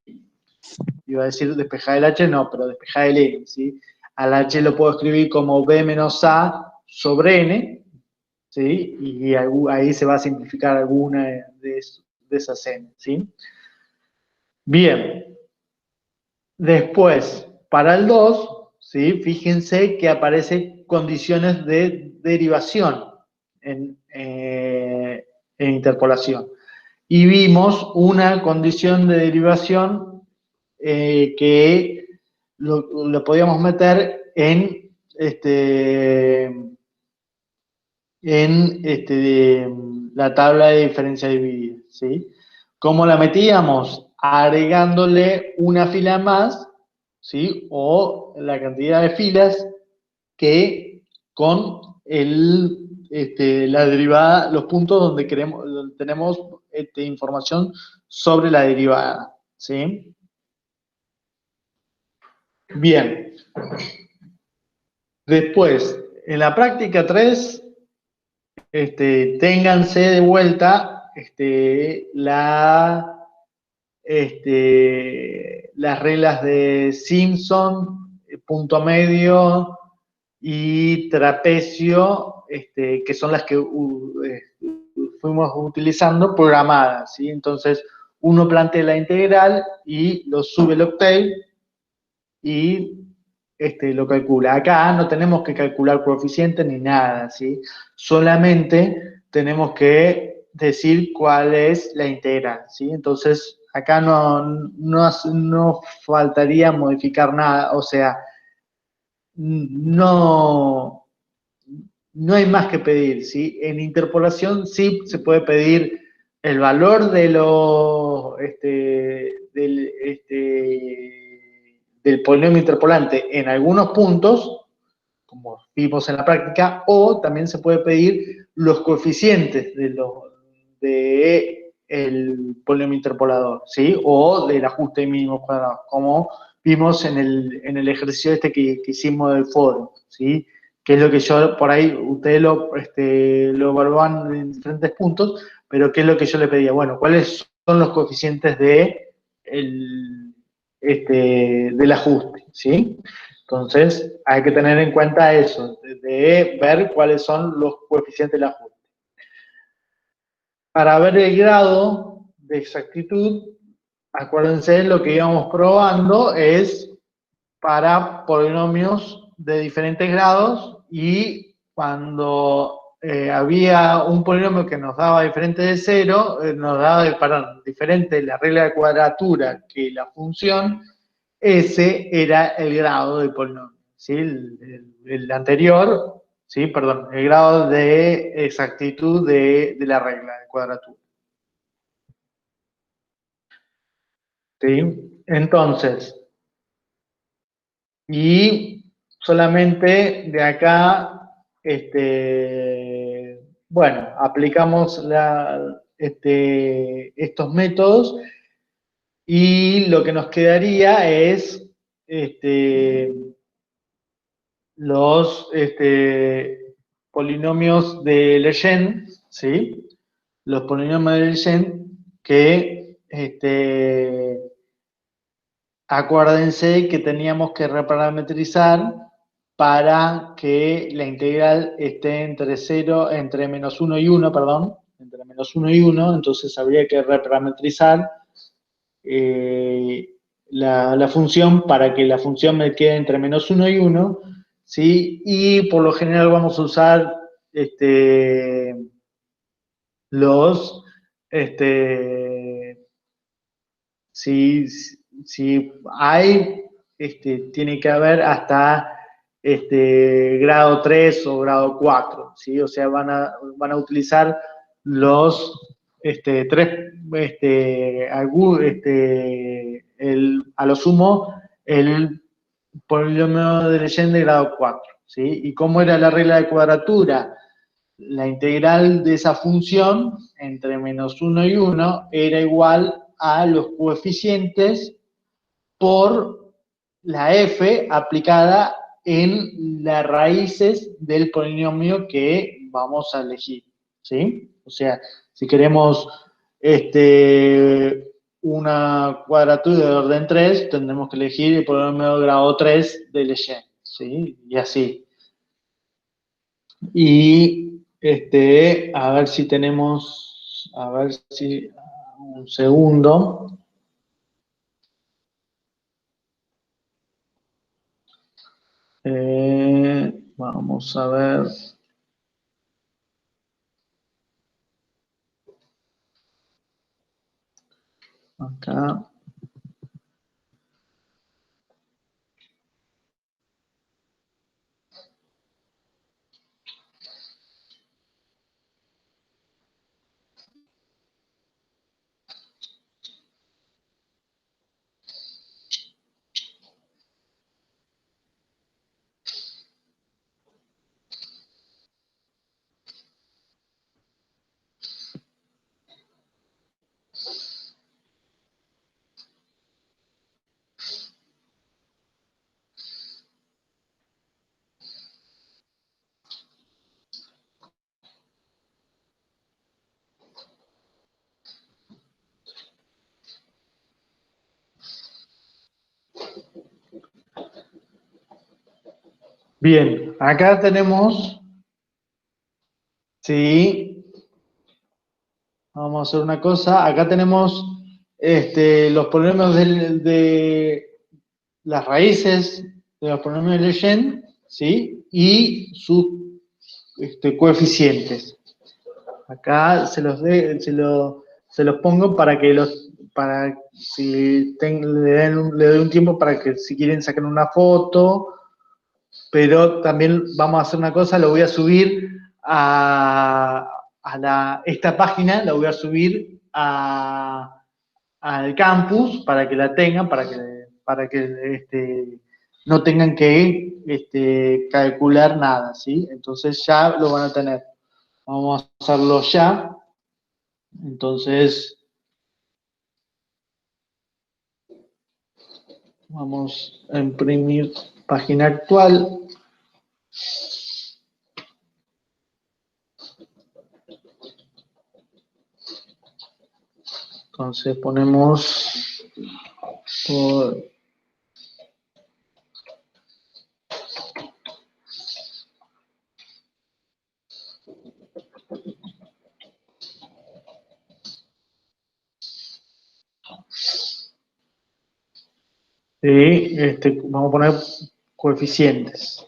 A: Iba a decir despejar el h, no, pero despejar el e, ¿sí? Al h lo puedo escribir como b menos a sobre n, ¿sí? Y ahí se va a simplificar alguna de esas n, ¿sí? Bien. Después, para el 2, ¿sí? Fíjense que aparecen condiciones de derivación en interpolación. Y vimos una condición de derivación que lo podíamos meter en la tabla de diferencia dividida, ¿sí? ¿Cómo la metíamos? Agregándole una fila más, ¿sí? O la cantidad de filas que con la derivada, los puntos donde tenemos información sobre la derivada, ¿sí? Bien. Después, en la práctica 3, ténganse de vuelta las reglas de Simpson, punto medio y trapecio, que son las que fuimos utilizando programadas, ¿sí? Entonces, uno plantea la integral y lo sube el octave y lo calcula. Acá no tenemos que calcular coeficiente ni nada, ¿sí? Solamente tenemos que decir cuál es la integral, ¿sí? Entonces, acá no faltaría modificar nada, o sea, no hay más que pedir, ¿sí? En interpolación sí se puede pedir el valor de del polinomio interpolante en algunos puntos, como vimos en la práctica, o también se puede pedir los coeficientes de el polinomio interpolador, ¿sí? O del ajuste de mínimos cuadrados, como vimos en el ejercicio que hicimos del foro, ¿sí? Que es lo que yo, por ahí, ustedes lo evalúan en diferentes puntos, pero ¿qué es lo que yo le pedía? Bueno, ¿cuáles son los coeficientes del ajuste? ¿Sí? Entonces, hay que tener en cuenta eso, de ver cuáles son los coeficientes del ajuste. Para ver el grado de exactitud, acuérdense, lo que íbamos probando es para polinomios de diferentes grados, y cuando había un polinomio que nos daba diferente de 0, nos daba, diferente la regla de cuadratura que la función, ese era el grado del polinomio, ¿sí? El anterior, ¿sí? Perdón, el grado de exactitud de la regla de cuadratura. ¿Sí? Entonces, y solamente de acá, bueno, aplicamos estos métodos, y lo que nos quedaría es los polinomios de Legendre, ¿sí? Los polinomios de Legendre que acuérdense que teníamos que reparametrizar para que la integral esté entre menos 1 y 1, perdón, entre menos 1 y 1, entonces habría que reparametrizar la función para que la función me quede entre menos 1 y 1, ¿sí? Y por lo general vamos a usar los, si hay, tiene que haber hasta grado 3 o grado 4, ¿sí? O sea, van a utilizar los tres, a lo sumo, el polinomio de Legendre de grado 4, ¿sí? ¿Y cómo era la regla de cuadratura? La integral de esa función entre -1 y 1 era igual a los coeficientes por la f aplicada en las raíces del polinomio que vamos a elegir, ¿sí? O sea, si queremos una cuadratura de orden 3, tendremos que elegir el polinomio de grado 3 de Legendre, ¿sí? Y así. Y a ver si tenemos, un segundo. Vamos a ver. Acá. Bien, acá tenemos, sí, vamos a hacer una cosa, acá tenemos los polinomios de las raíces de los polinomios de Legendre, ¿sí? Y sus coeficientes. Acá se los pongo para que le doy un tiempo para que si quieren sacar una foto, pero también vamos a hacer una cosa, lo voy a subir esta página, la voy a subir al campus para que la tengan, para que no tengan que calcular nada, ¿sí? Entonces ya lo van a tener. Vamos a hacerlo ya. Entonces, vamos a imprimir página actual. Entonces ponemos por... Y vamos a poner coeficientes.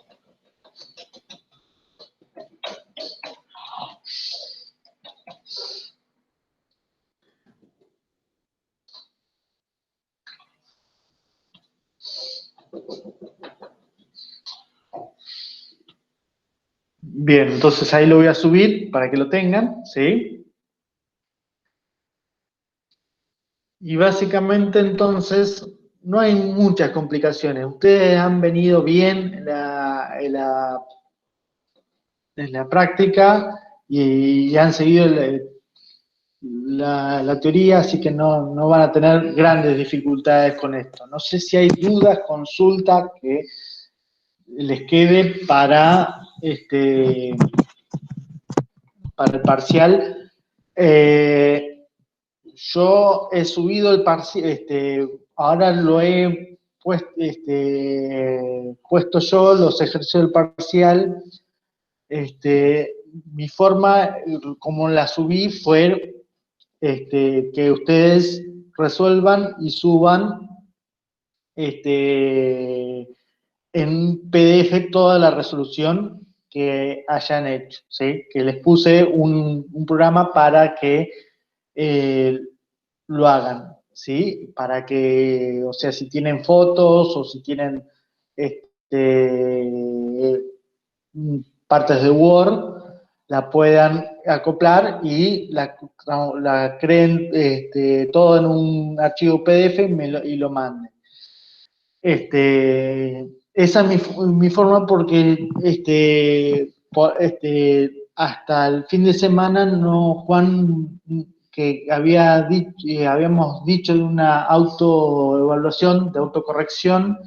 A: Bien, entonces ahí lo voy a subir para que lo tengan, ¿sí? Y básicamente entonces no hay muchas complicaciones. Ustedes han venido bien en la práctica y han seguido la teoría, así que no van a tener grandes dificultades con esto. No sé si hay dudas, consultas que les quede para el parcial. Yo he subido el parcial, ahora lo he puesto yo, los ejercicios del parcial. Mi forma, como la subí, fue que ustedes resuelvan y suban en PDF toda la resolución que hayan hecho, ¿sí? Que les puse un programa para que lo hagan, ¿sí? Para que, o sea, si tienen fotos o si tienen partes de Word, la puedan acoplar y la creen todo en un archivo PDF y lo manden. esa es mi forma porque hasta el fin de semana no, Juan, que habíamos dicho de una autoevaluación, de autocorrección,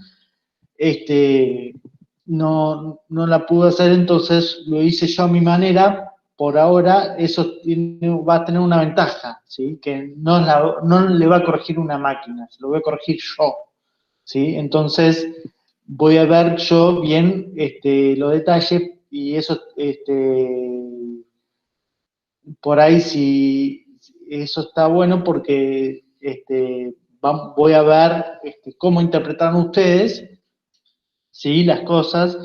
A: no la pude hacer, entonces lo hice yo a mi manera. Por ahora eso va a tener una ventaja, ¿sí? Que no le va a corregir una máquina, se lo voy a corregir yo, ¿sí? Entonces voy a ver yo bien los detalles y eso, por ahí si eso está bueno porque voy a ver cómo interpretaron ustedes, ¿sí? Las cosas.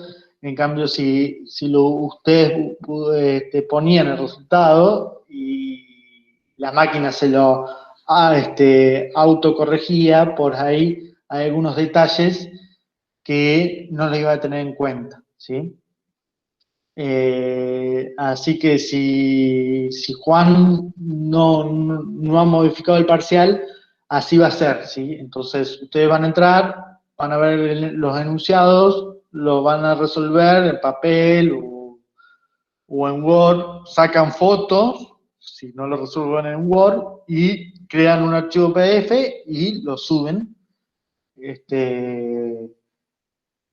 A: En cambio, si ustedes ponían el resultado y la máquina se lo autocorregía, por ahí hay algunos detalles que no lo iba a tener en cuenta, ¿sí? Así que si Juan no ha modificado el parcial, así va a ser, ¿sí? Entonces, ustedes van a entrar, van a ver los enunciados, lo van a resolver en papel o en Word, sacan fotos, si no lo resuelven en Word, y crean un archivo PDF y lo suben.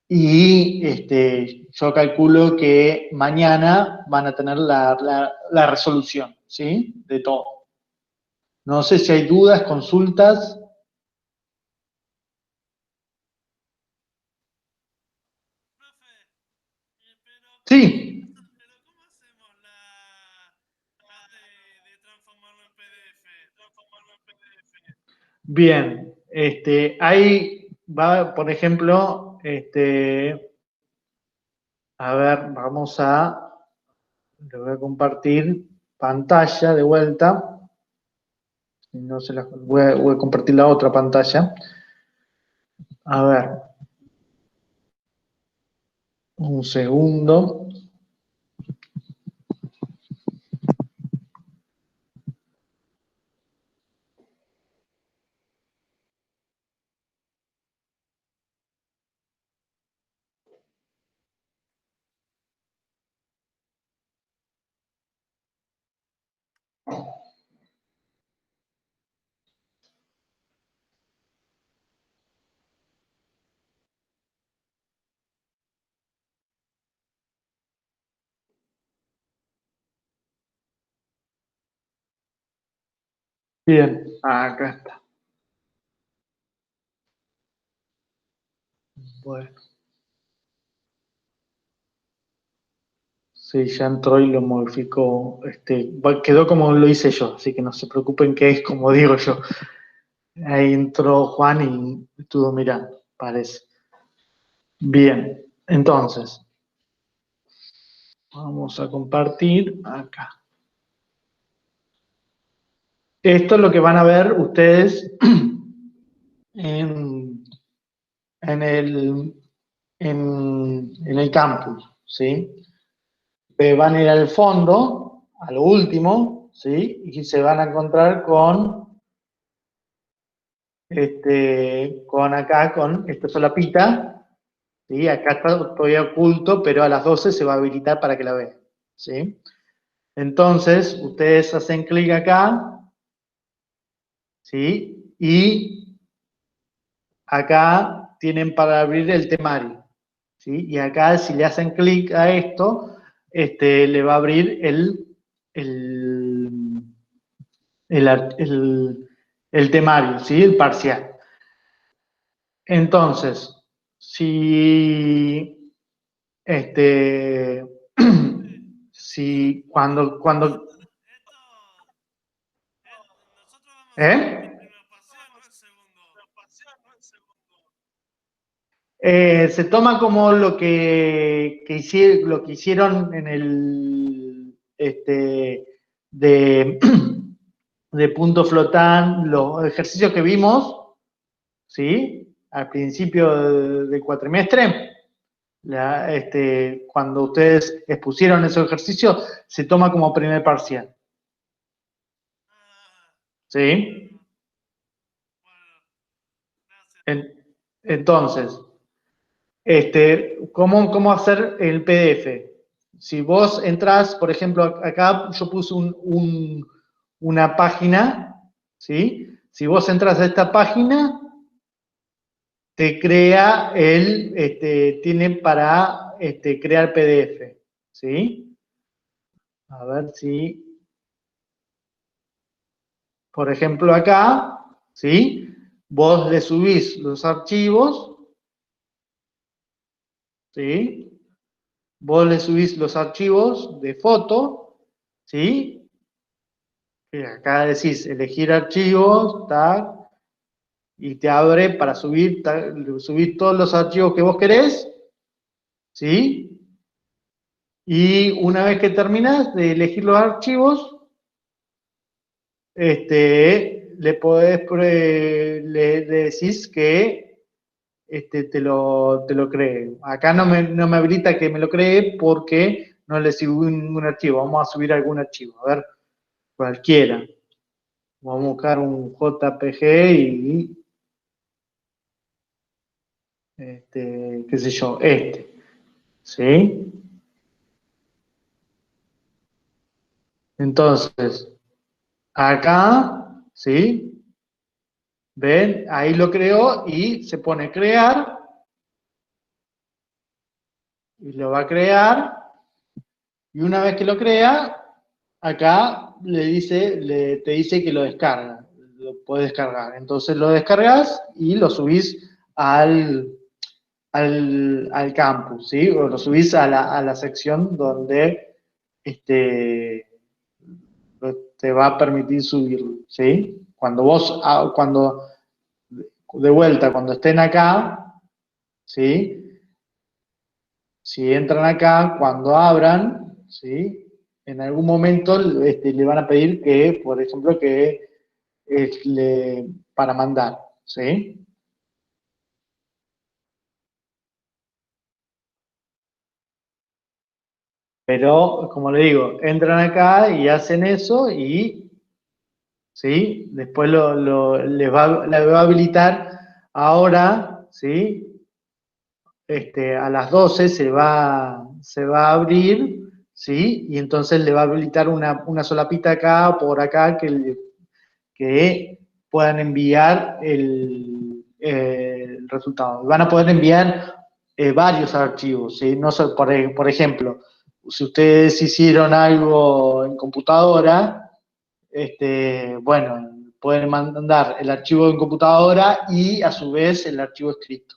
A: Y yo calculo que mañana van a tener la resolución, ¿sí? De todo. No sé si hay dudas, consultas. Sí. Bien. Ahí va, por ejemplo, a ver, le voy a compartir pantalla de vuelta. Si no voy a compartir la otra pantalla. A ver, un segundo. Bien, acá está. Bueno. Sí, ya entró y lo modificó. Quedó como lo hice yo, así que no se preocupen que es como digo yo. Ahí entró Juan y estuvo mirando, parece. Bien, entonces, vamos a compartir acá. Esto es lo que van a ver ustedes en, en el, en el campus, ¿sí? Van a ir al fondo, a lo último, ¿sí? Y se van a encontrar con esta solapita, ¿sí? Acá está todavía oculto, pero a las 12 se va a habilitar para que la vean, ¿sí? Entonces, ustedes hacen clic acá, ¿sí? Y acá tienen para abrir el temario, ¿sí? Y acá, si le hacen clic a esto, le va a abrir el temario, ¿sí? El parcial. Entonces, si si cuando ¿eh? Se toma como lo que hicieron en el de, de punto flotante, los ejercicios que vimos, ¿sí? Al principio del cuatrimestre. Cuando ustedes expusieron esos ejercicios, se toma como primer parcial. ¿Sí? Entonces, cómo hacer el PDF. Si vos entras, por ejemplo, acá yo puse una página, ¿sí? Si vos entras a esta página, te crea tiene para crear PDF, ¿sí? A ver si, por ejemplo, acá, ¿sí? Vos le subís los archivos, ¿sí? Vos le subís los archivos de foto, ¿sí? Y acá decís elegir archivos, tac, y te abre para subir todos los archivos que vos querés, ¿sí? Y una vez que terminas de elegir los archivos, le decís que te lo cree. Acá no me habilita que me lo cree porque no le subí ningún archivo. Vamos a subir algún archivo, a ver, cualquiera. Vamos a buscar un JPG y, qué sé yo, ¿sí? Entonces, acá, ¿sí? ¿Ven? Ahí lo creó y se pone crear y lo va a crear y una vez que lo crea, acá te dice que lo descarga, lo puedes descargar. Entonces lo descargas y lo subís al campus, ¿sí? O lo subís a la sección donde te va a permitir subirlo, ¿sí? Cuando de vuelta, cuando estén acá, ¿sí? Si entran acá, cuando abran, ¿sí? En algún momento le van a pedir que, por ejemplo, para mandar, ¿sí? Pero, como le digo, entran acá y hacen eso y, ¿sí? Después les va a habilitar ahora, ¿sí? A las 12 se va a abrir, ¿sí? Y entonces le va a habilitar una solapita acá o por acá que puedan enviar el resultado. Van a poder enviar varios archivos, ¿sí? No solo, por ejemplo, si ustedes hicieron algo en computadora, bueno, pueden mandar el archivo en computadora y a su vez el archivo escrito,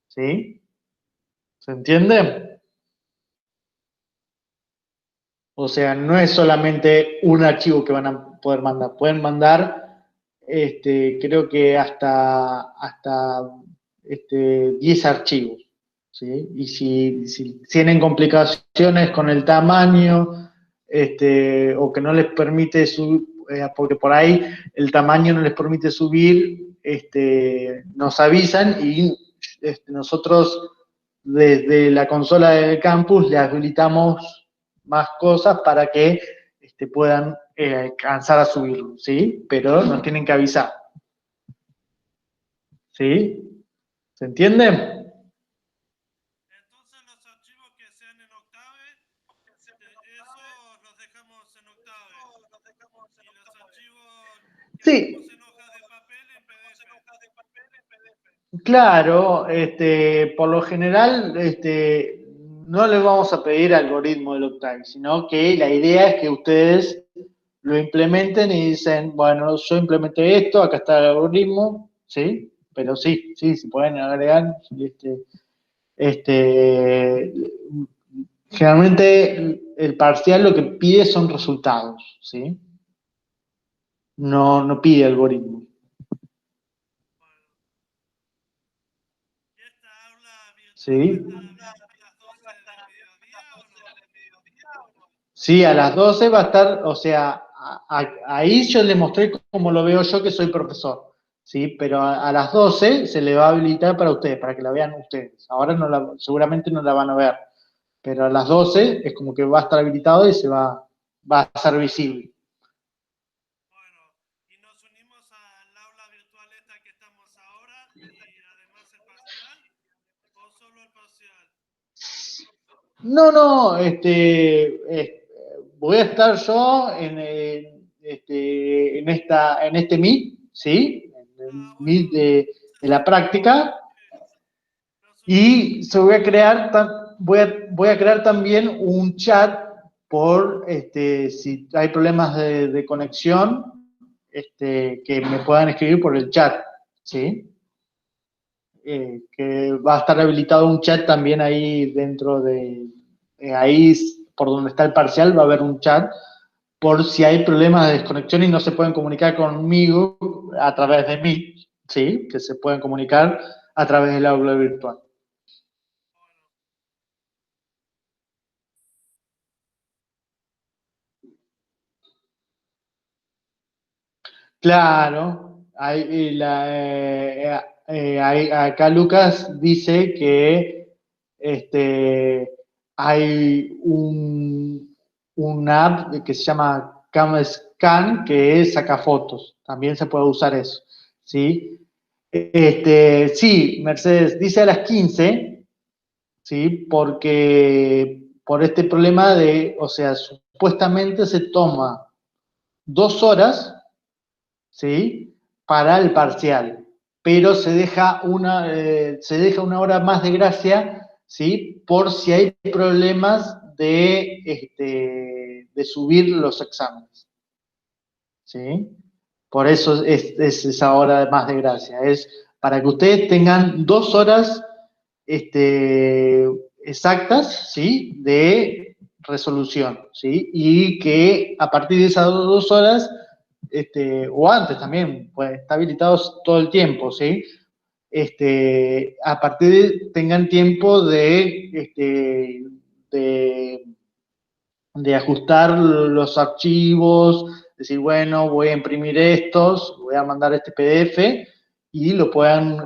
A: ¿sí? ¿Se entiende? O sea, no es solamente un archivo que van a poder mandar, pueden mandar, creo que hasta 10 archivos, ¿sí? Y si tienen complicaciones con el tamaño, o que no les permite subir, porque por ahí el tamaño no les permite subir, nos avisan y nosotros desde la consola del campus le habilitamos más cosas para que puedan alcanzar a subirlo, ¿sí? Pero nos tienen que avisar, ¿sí? ¿Se entiende?
F: Entonces los archivos que sean en Octave, esos los dejamos en Octave. Y los archivos que hacemos
A: Sí,
F: en hojas de papel en PDF.
A: claro, por lo general, no les vamos a pedir algoritmo del Octave, sino que la idea es que ustedes lo implementen y dicen, bueno, yo implementé esto, acá está el algoritmo, ¿sí? Pero sí, se pueden agregar, este, generalmente el parcial lo que pide son resultados, ¿sí? No pide algoritmo.
F: ¿Y esta aula virtual va a
A: ¿Sí?
F: estar abierta a las 12 del mediodía o no?
A: Sí, a las 12 va a estar, o sea, ahí yo le mostré cómo lo veo yo que soy profesor, ¿sí? Pero a las 12 se le va a habilitar para ustedes, para que la vean ustedes. Ahora seguramente no la van a ver, pero a las 12 es como que va a estar habilitado y va a ser visible.
F: Bueno, y nos unimos al aula virtual esta que estamos ahora y además el parcial. ¿O solo el parcial?
A: No, voy a estar yo en este Meet, ¿sí? En el Meet de la práctica, y voy a crear, voy a crear también un chat por, si hay problemas de conexión, que me puedan escribir por el chat, ¿sí? Que va a estar habilitado un chat también ahí dentro de, ahí por donde está el parcial va a haber un chat por si hay problemas de desconexión y no se pueden comunicar conmigo a través de mí, ¿sí? Que se pueden comunicar a través del aula virtual. Claro, acá Lucas dice que hay una app que se llama CamScan que saca fotos. También se puede usar eso, ¿sí? Sí, Mercedes, dice a las 15, ¿sí? Porque por este problema de, o sea, supuestamente se toma 2 horas, ¿sí? Para el parcial, pero se deja una hora más de gracia, ¿sí? Por si hay problemas de subir los exámenes, ¿sí? Por eso es esa hora más de gracia, es para que ustedes tengan 2 horas exactas, ¿sí? De resolución, ¿sí? Y que a partir de esas 2 horas, o antes también, pues está habilitado todo el tiempo, ¿sí? A partir tengan tiempo de, de ajustar los archivos, decir, bueno, voy a imprimir estos, voy a mandar este PDF y lo puedan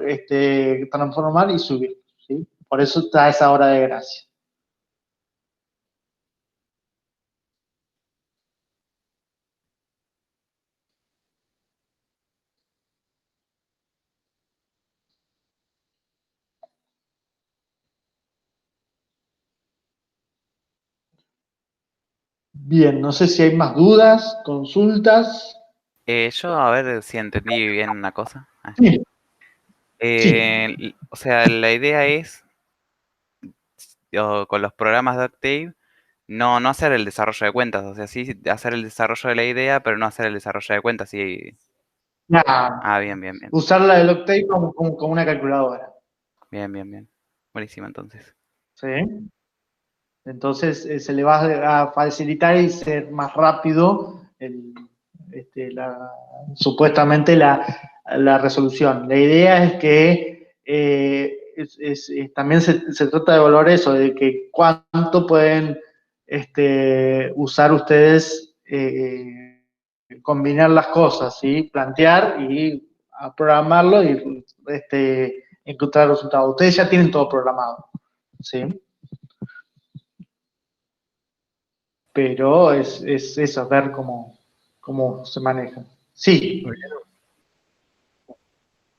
A: transformar y subir, ¿sí? Por eso está esa hora de gracia. Bien, no sé si hay más dudas, consultas.
D: Yo a ver si entendí bien una cosa.
A: Sí, sí.
D: O sea, la idea es, con los programas de Octave, no hacer el desarrollo de cuentas. O sea, sí hacer el desarrollo de la idea, pero no hacer el desarrollo de cuentas. Sí.
A: Nada,
D: Ah, bien, bien, bien.
A: usar la del Octave como una calculadora.
D: Bien, bien, bien. Buenísimo, entonces.
A: ¿Sí? Entonces se le va a facilitar y ser más rápido supuestamente la resolución. La idea es que también se trata de evaluar eso, de que cuánto pueden usar ustedes, combinar las cosas, ¿sí? Plantear y programarlo y encontrar resultados. Ustedes ya tienen todo programado, ¿sí? Pero es eso, ver cómo se maneja. Sí,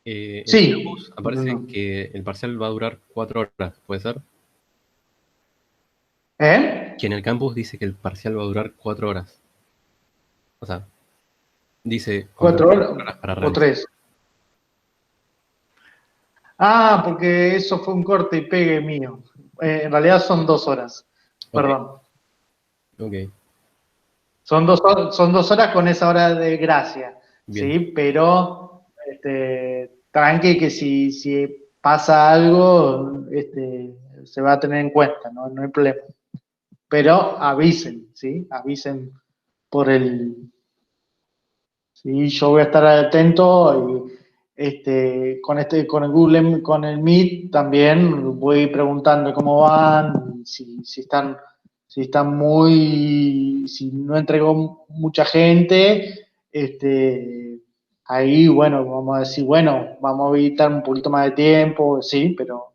G: En el
A: sí,
G: campus aparece
A: Bruno.
G: que el parcial va a durar 4 horas, ¿puede ser?
A: ¿Eh?
G: Que en el campus dice que el parcial va a durar 4 horas. O sea, dice
A: ¿4 horas
G: 4 horas para
A: o
G: realizar.
A: 3? Ah, porque eso fue un corte y pegue mío. En realidad son 2 horas.
G: Ok,
A: Perdón.
G: ok,
A: Son 2 horas con esa hora de gracia,
G: bien.
A: ¿sí? Pero tranqui que si pasa algo, se va a tener en cuenta, no hay problema. Pero avisen, ¿sí? Avisen por sí, yo voy a estar atento y con el Google, con el Meet también voy preguntando cómo van, si no entregó mucha gente, ahí, bueno, vamos a decir, bueno, vamos a habilitar un poquito más de tiempo, sí, pero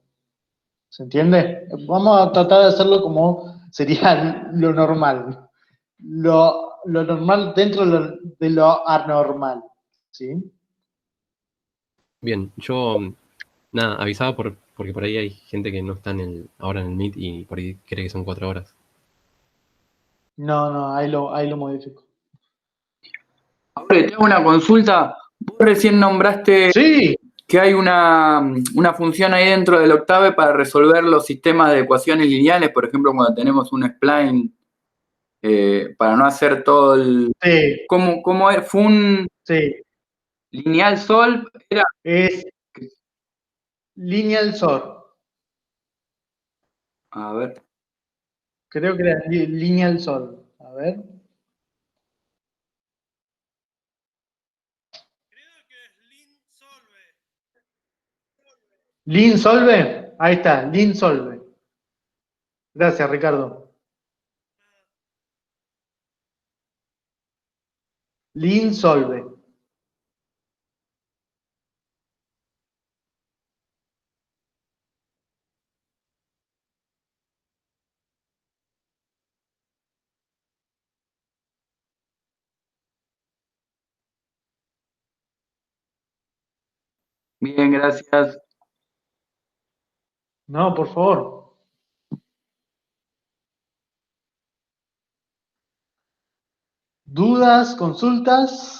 A: ¿se entiende? Vamos a tratar de hacerlo como sería lo normal. Lo normal dentro de lo anormal. ¿Sí?
G: Bien, yo nada, avisaba por Porque por ahí hay gente que no está ahora en el Meet y por ahí cree que son 4 horas.
A: No, ahí lo modifico.
H: Ahora te hago una consulta. Vos recién nombraste
A: Sí,
H: que hay una función ahí dentro del Octave para resolver los sistemas de ecuaciones lineales, por ejemplo, cuando tenemos un spline, para no hacer todo el...
A: sí,
H: ¿Cómo es? ¿Fue un
A: sí.
H: lineal solve? Era...
A: Es lineal sort.
H: A ver.
A: Creo que era lineal sort. A ver.
F: Creo que es Lin Solve.
A: Lin solve. Ahí está, lin solve. Gracias, Ricardo. Lin solve.
H: Bien, gracias.
A: No, por favor. ¿Dudas, consultas?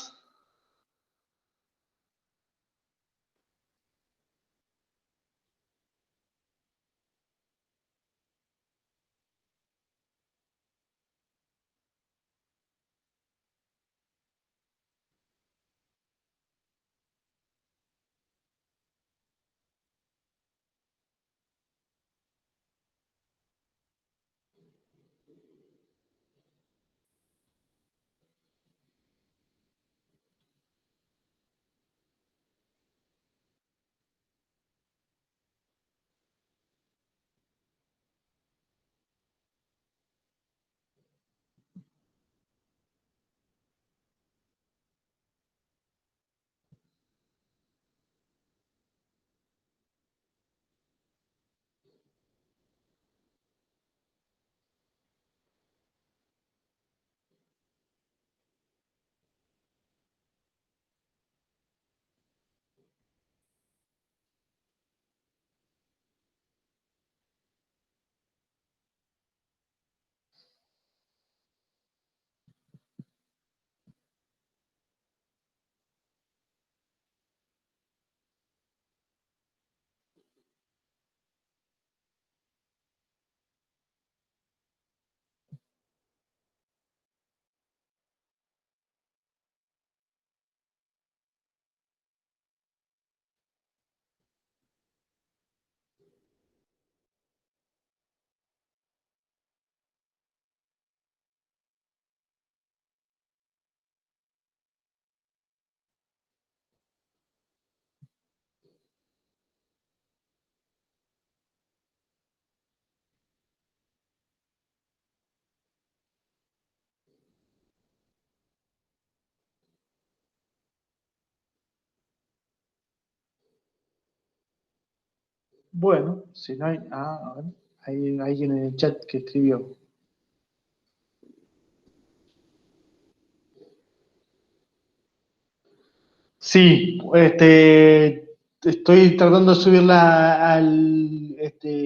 A: Bueno, si no hay... a ver. Hay alguien en el chat que escribió. Sí, estoy tratando de subirla al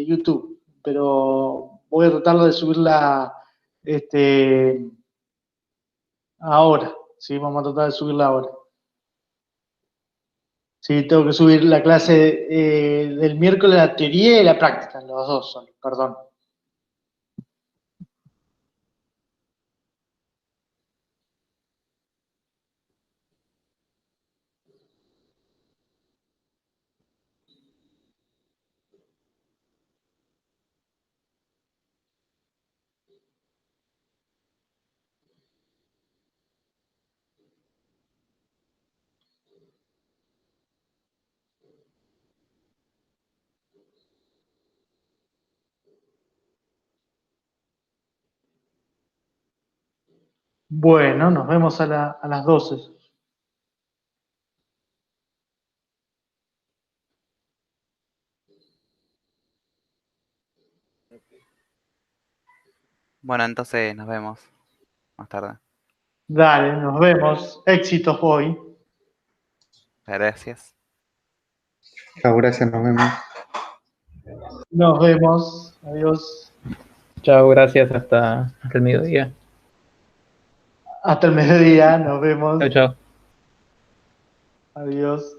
A: YouTube, pero voy a tratar de subirla ahora. Sí, vamos a tratar de subirla ahora. Sí, tengo que subir la clase del miércoles, la teoría y la práctica, los dos son, perdón. Bueno, nos vemos a las 12.
D: Bueno, entonces nos vemos más tarde.
A: Dale, nos vemos. Éxitos hoy.
D: Gracias.
C: Chao, gracias, nos vemos.
A: Nos vemos. Adiós.
E: Chao, gracias, hasta el mediodía.
A: Hasta el mediodía. Nos vemos.
E: Chao, chao.
A: Adiós.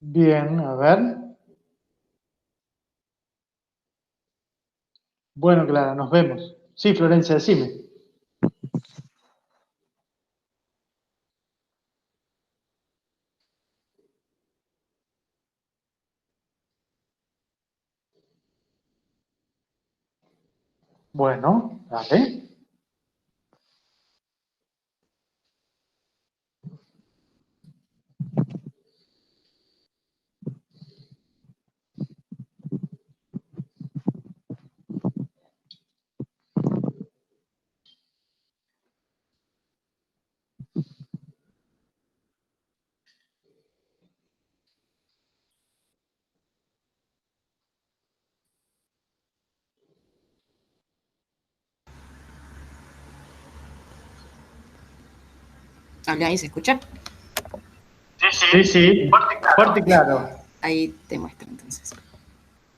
A: Bien, a ver. Bueno, Clara, nos vemos. Sí, Florencia, decime. Bueno, dale.
I: Habla ahí, ¿se escucha?
A: Sí, sí. Fuerte y claro.
I: Ahí te muestro entonces.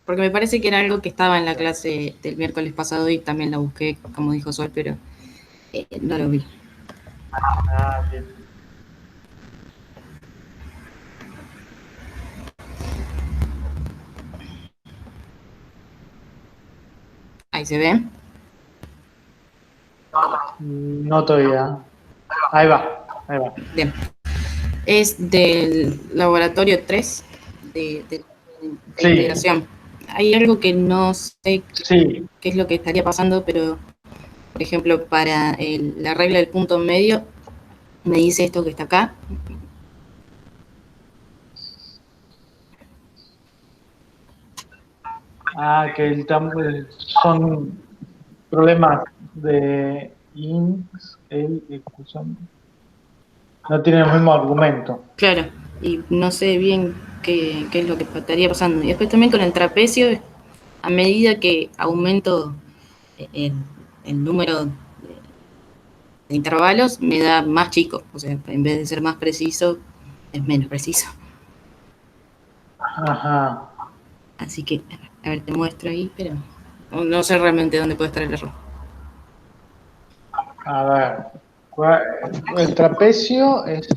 I: Porque me parece que era algo que estaba en la clase del miércoles pasado y también la busqué, como dijo Sol, pero no lo vi.
A: Ah, bien.
I: Ahí se ve.
A: No todavía. Ahí va, ahí va.
I: Bien. Es del laboratorio 3 de
A: Sí.
I: integración. Hay algo que no sé
A: Sí.
I: qué es lo que estaría pasando, pero, por ejemplo, para la regla del punto medio, me dice esto que está acá.
A: Ah, que son problemas de ejecución. No tienen el mismo argumento.
I: Claro, y no sé bien qué es lo que estaría pasando. Y después también con el trapecio, a medida que aumento el número de intervalos, me da más chico. O sea, en vez de ser más preciso, es menos preciso.
A: Ajá.
I: Así que, a ver, te muestro ahí, pero no sé realmente dónde puede estar el error.
A: A ver. El trapecio es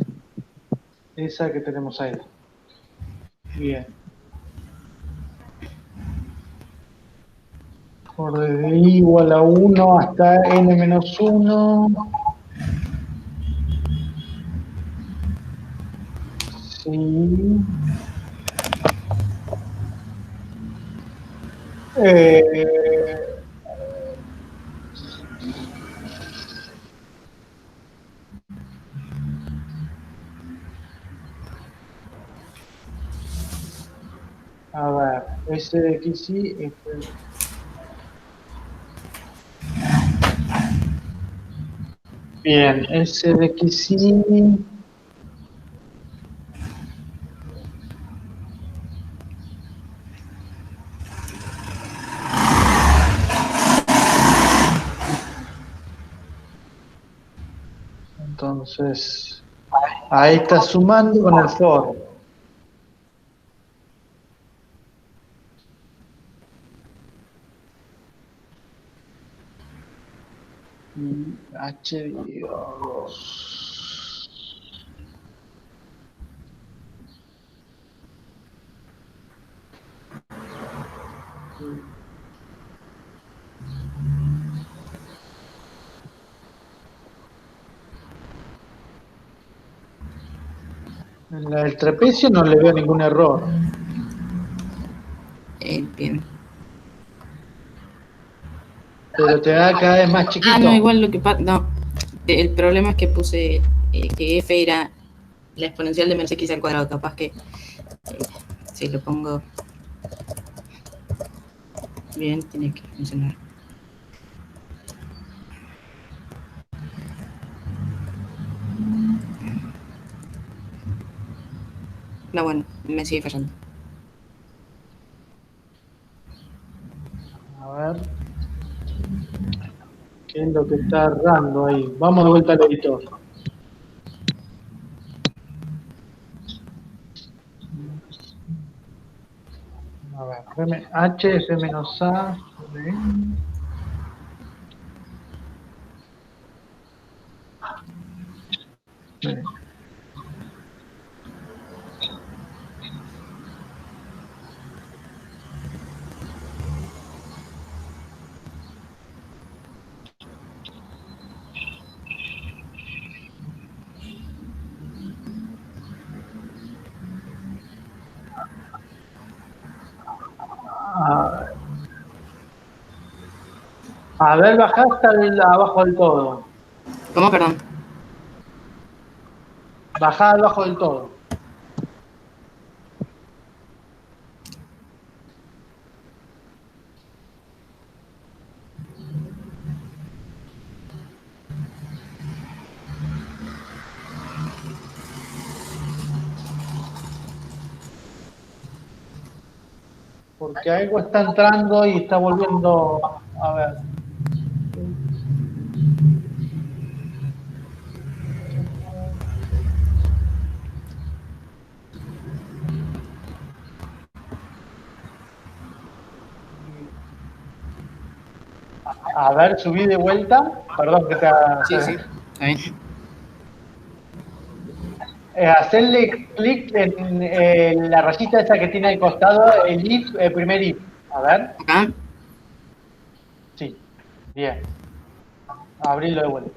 A: esa que tenemos ahí. Bien. Por desde i igual a 1 hasta n menos 1. Sí. A ver, ese de aquí sí. Bien, ese de aquí sí. Entonces, ahí está sumando con el for. Y h dividido 2. En la del trapecio no le veo ningún error.
I: Bien.
A: Pero te da cada vez más chiquito.
I: Ah, no, igual lo que pasa. No, El problema es que puse que f era la exponencial de menos x al cuadrado. Capaz que si lo pongo bien, tiene que funcionar. No, bueno, me sigue fallando.
A: A ver. ¿Qué es lo que está errando ahí? Vamos de vuelta al editor. A ver, H, F menos A. A ver, bajá hasta abajo del todo.
I: ¿Cómo? Perdón.
A: Bajá abajo del todo. Porque algo está entrando y está volviendo a ver. A ver, subí de vuelta. Perdón que te...
I: Sí, sí, está bien.
A: Hacerle clic en la rayita esa que tiene al costado, el if, el primer if. A ver.
I: Acá.
A: Sí, bien. Abrilo de vuelta.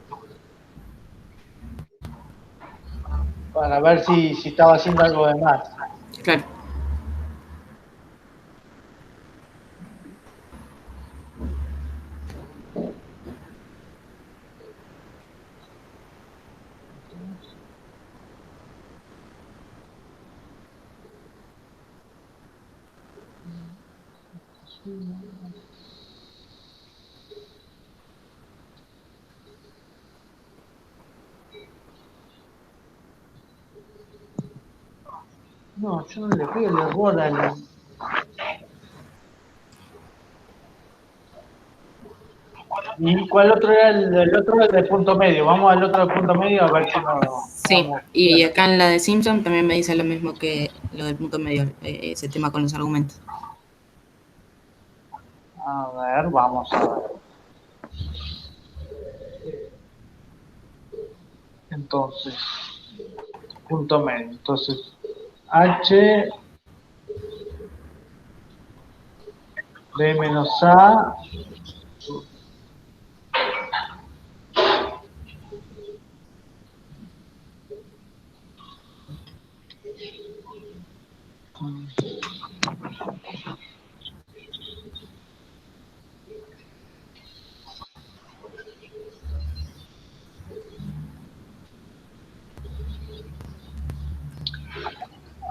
A: Para ver si estaba haciendo algo de más.
I: Claro.
A: No, yo no le pido el error al... ¿Y cuál otro era el otro del punto medio? Vamos al otro del punto medio a ver si no...
I: Sí,
A: vamos.
I: y acá en la de Simpson también me dice lo mismo que lo del punto medio, ese tema con los argumentos.
A: A ver, vamos a ver. Entonces, punto medio. Entonces, H B menos A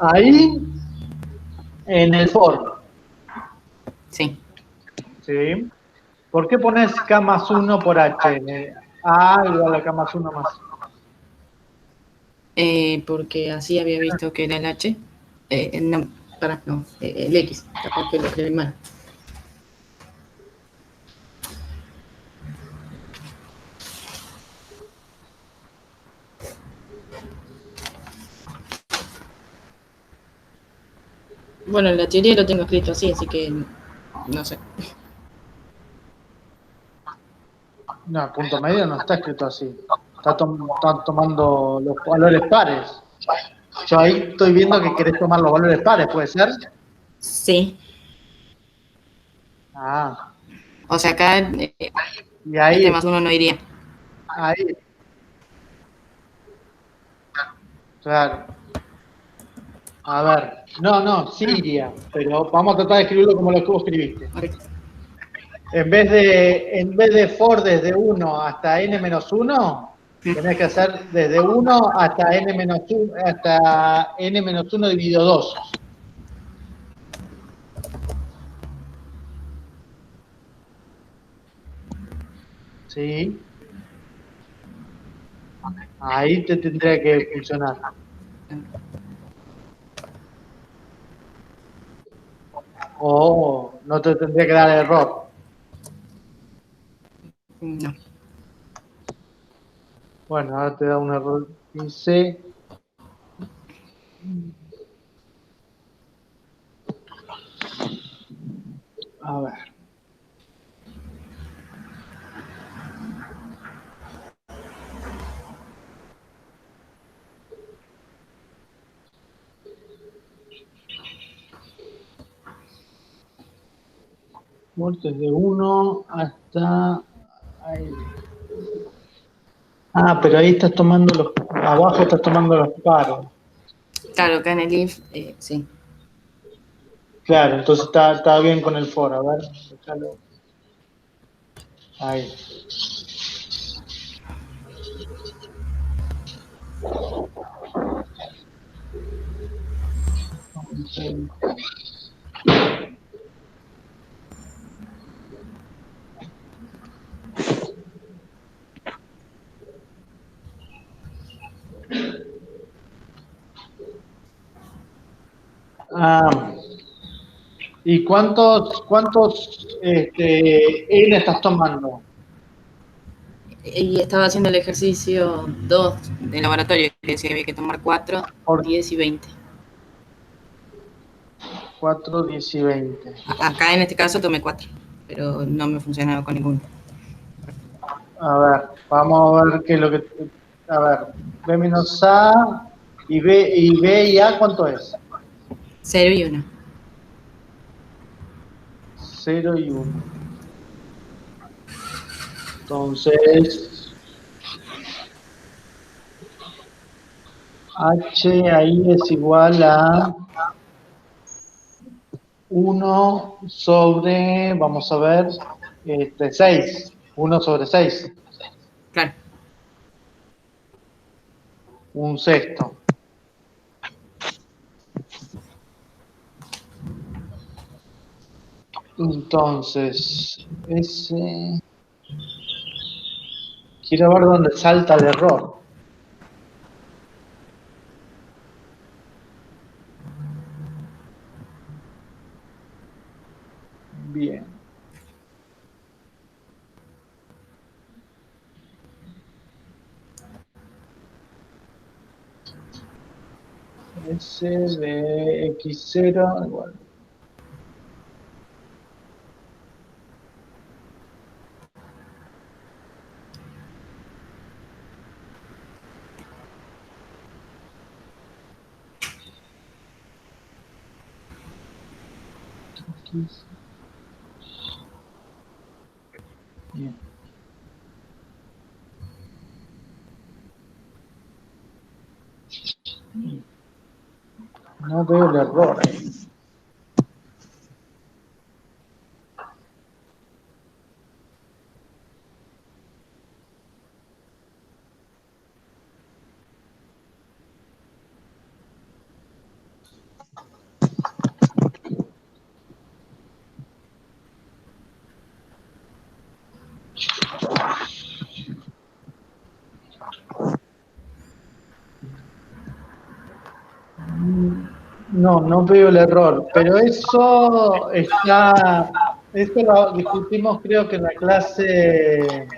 A: ahí en el for.
I: Sí.
A: ¿Sí? ¿Por qué pones K más 1 por H? A igual a K más 1 más.
I: Porque así había visto que era el H. No, el X. Capaz que lo escribí mal. Bueno, en la teoría lo tengo escrito así que no sé.
A: No, el punto medio no está escrito así. Está tomando los valores pares. Yo ahí estoy viendo que querés tomar los valores pares, ¿puede ser?
I: Sí.
A: Ah.
I: O sea, acá
A: Y ahí,
I: este más 1 no iría.
A: ahí. Claro. A ver. No, sí iría. Pero vamos a tratar de escribirlo como lo que vos escribiste.
I: Okay.
A: En vez de for desde 1 hasta n menos 1, Tenés que hacer desde 1 hasta n-1, hasta n-1 dividido 2. ¿Sí? Ahí te tendría que funcionar. O no te tendría que dar error.
I: No.
A: Bueno, ahora te da un error 15. A ver. Muertes de 1 hasta ahí. Ah, pero ahí estás tomando los, abajo estás tomando los paros.
I: Claro, acá en el if, sí.
A: Claro, entonces está bien con el for. A ver, déjalo. Ahí. Ah, ¿y cuántos N estás tomando?
I: Y estaba haciendo el ejercicio 2 de laboratorio, que decía que había que tomar 4,
A: Por
I: 10 y 20.
A: 4, 10 y 20.
I: Acá en este caso tomé 4, pero no me funcionaba con ninguno.
A: A ver, vamos a ver qué es lo que... A ver, B menos A y B y A, ¿cuánto es?
I: 0 y 1.
A: 0 y 1. Entonces, H ahí es igual a 1 sobre, vamos a ver, 6. 1 sobre 6.
I: Claro.
A: Un sexto. Entonces, ese... Quiero ver dónde salta el error. Bien. S de X0 igual. X. Bien. No veo el error ahí. No veo el error, pero eso lo discutimos creo que en la clase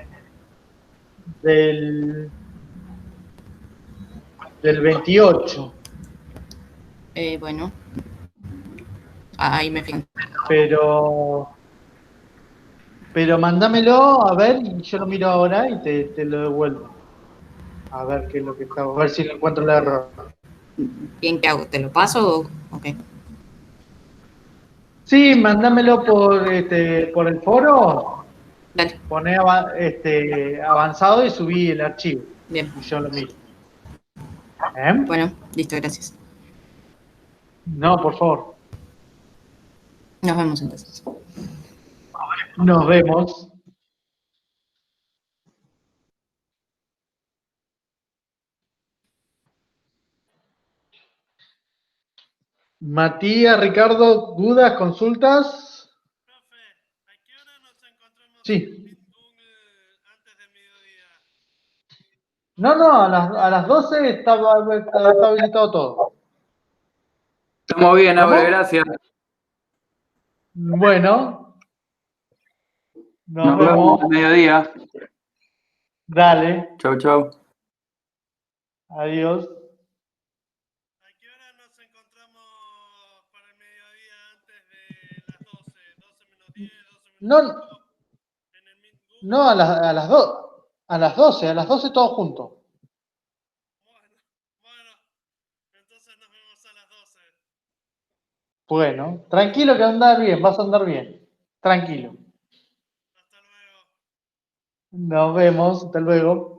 A: del 28,
I: Bueno, ahí me fijo.
A: pero mándamelo a ver y yo lo miro ahora y te lo devuelvo. A ver qué es lo que está, a ver si le encuentro el error.
I: Bien, ¿qué hago? ¿Te lo paso o qué?
A: Sí, mándamelo por el foro,
I: Dale,
A: poné avanzado y subí el archivo.
I: bien.
A: Y yo lo miro.
I: Bueno, listo, gracias.
A: No, por favor.
I: Nos vemos entonces.
A: Nos vemos. Matías, Ricardo, dudas, consultas.
F: Profe, ¿a qué hora nos encontramos
A: Sí.
F: en Meet Google antes del mediodía?
A: No, a las 12 está habilitado todo.
H: Estamos bien,
A: ¿Cómo?
H: Aure, gracias.
A: Bueno,
H: Nos vemos al mediodía.
A: Dale,
H: Chau, chau.
A: adiós.
F: ¿A qué hora nos encontramos para el mediodía antes de las 12? 12 menos 10, 12 menos
A: No,
F: 5. En el Meet Google.
A: no, a las 12 todos juntos.
F: Bueno, entonces nos vemos a las 12.
A: Bueno, tranquilo que andar bien, vas a andar bien. Tranquilo.
F: Hasta luego.
A: Nos vemos, hasta luego.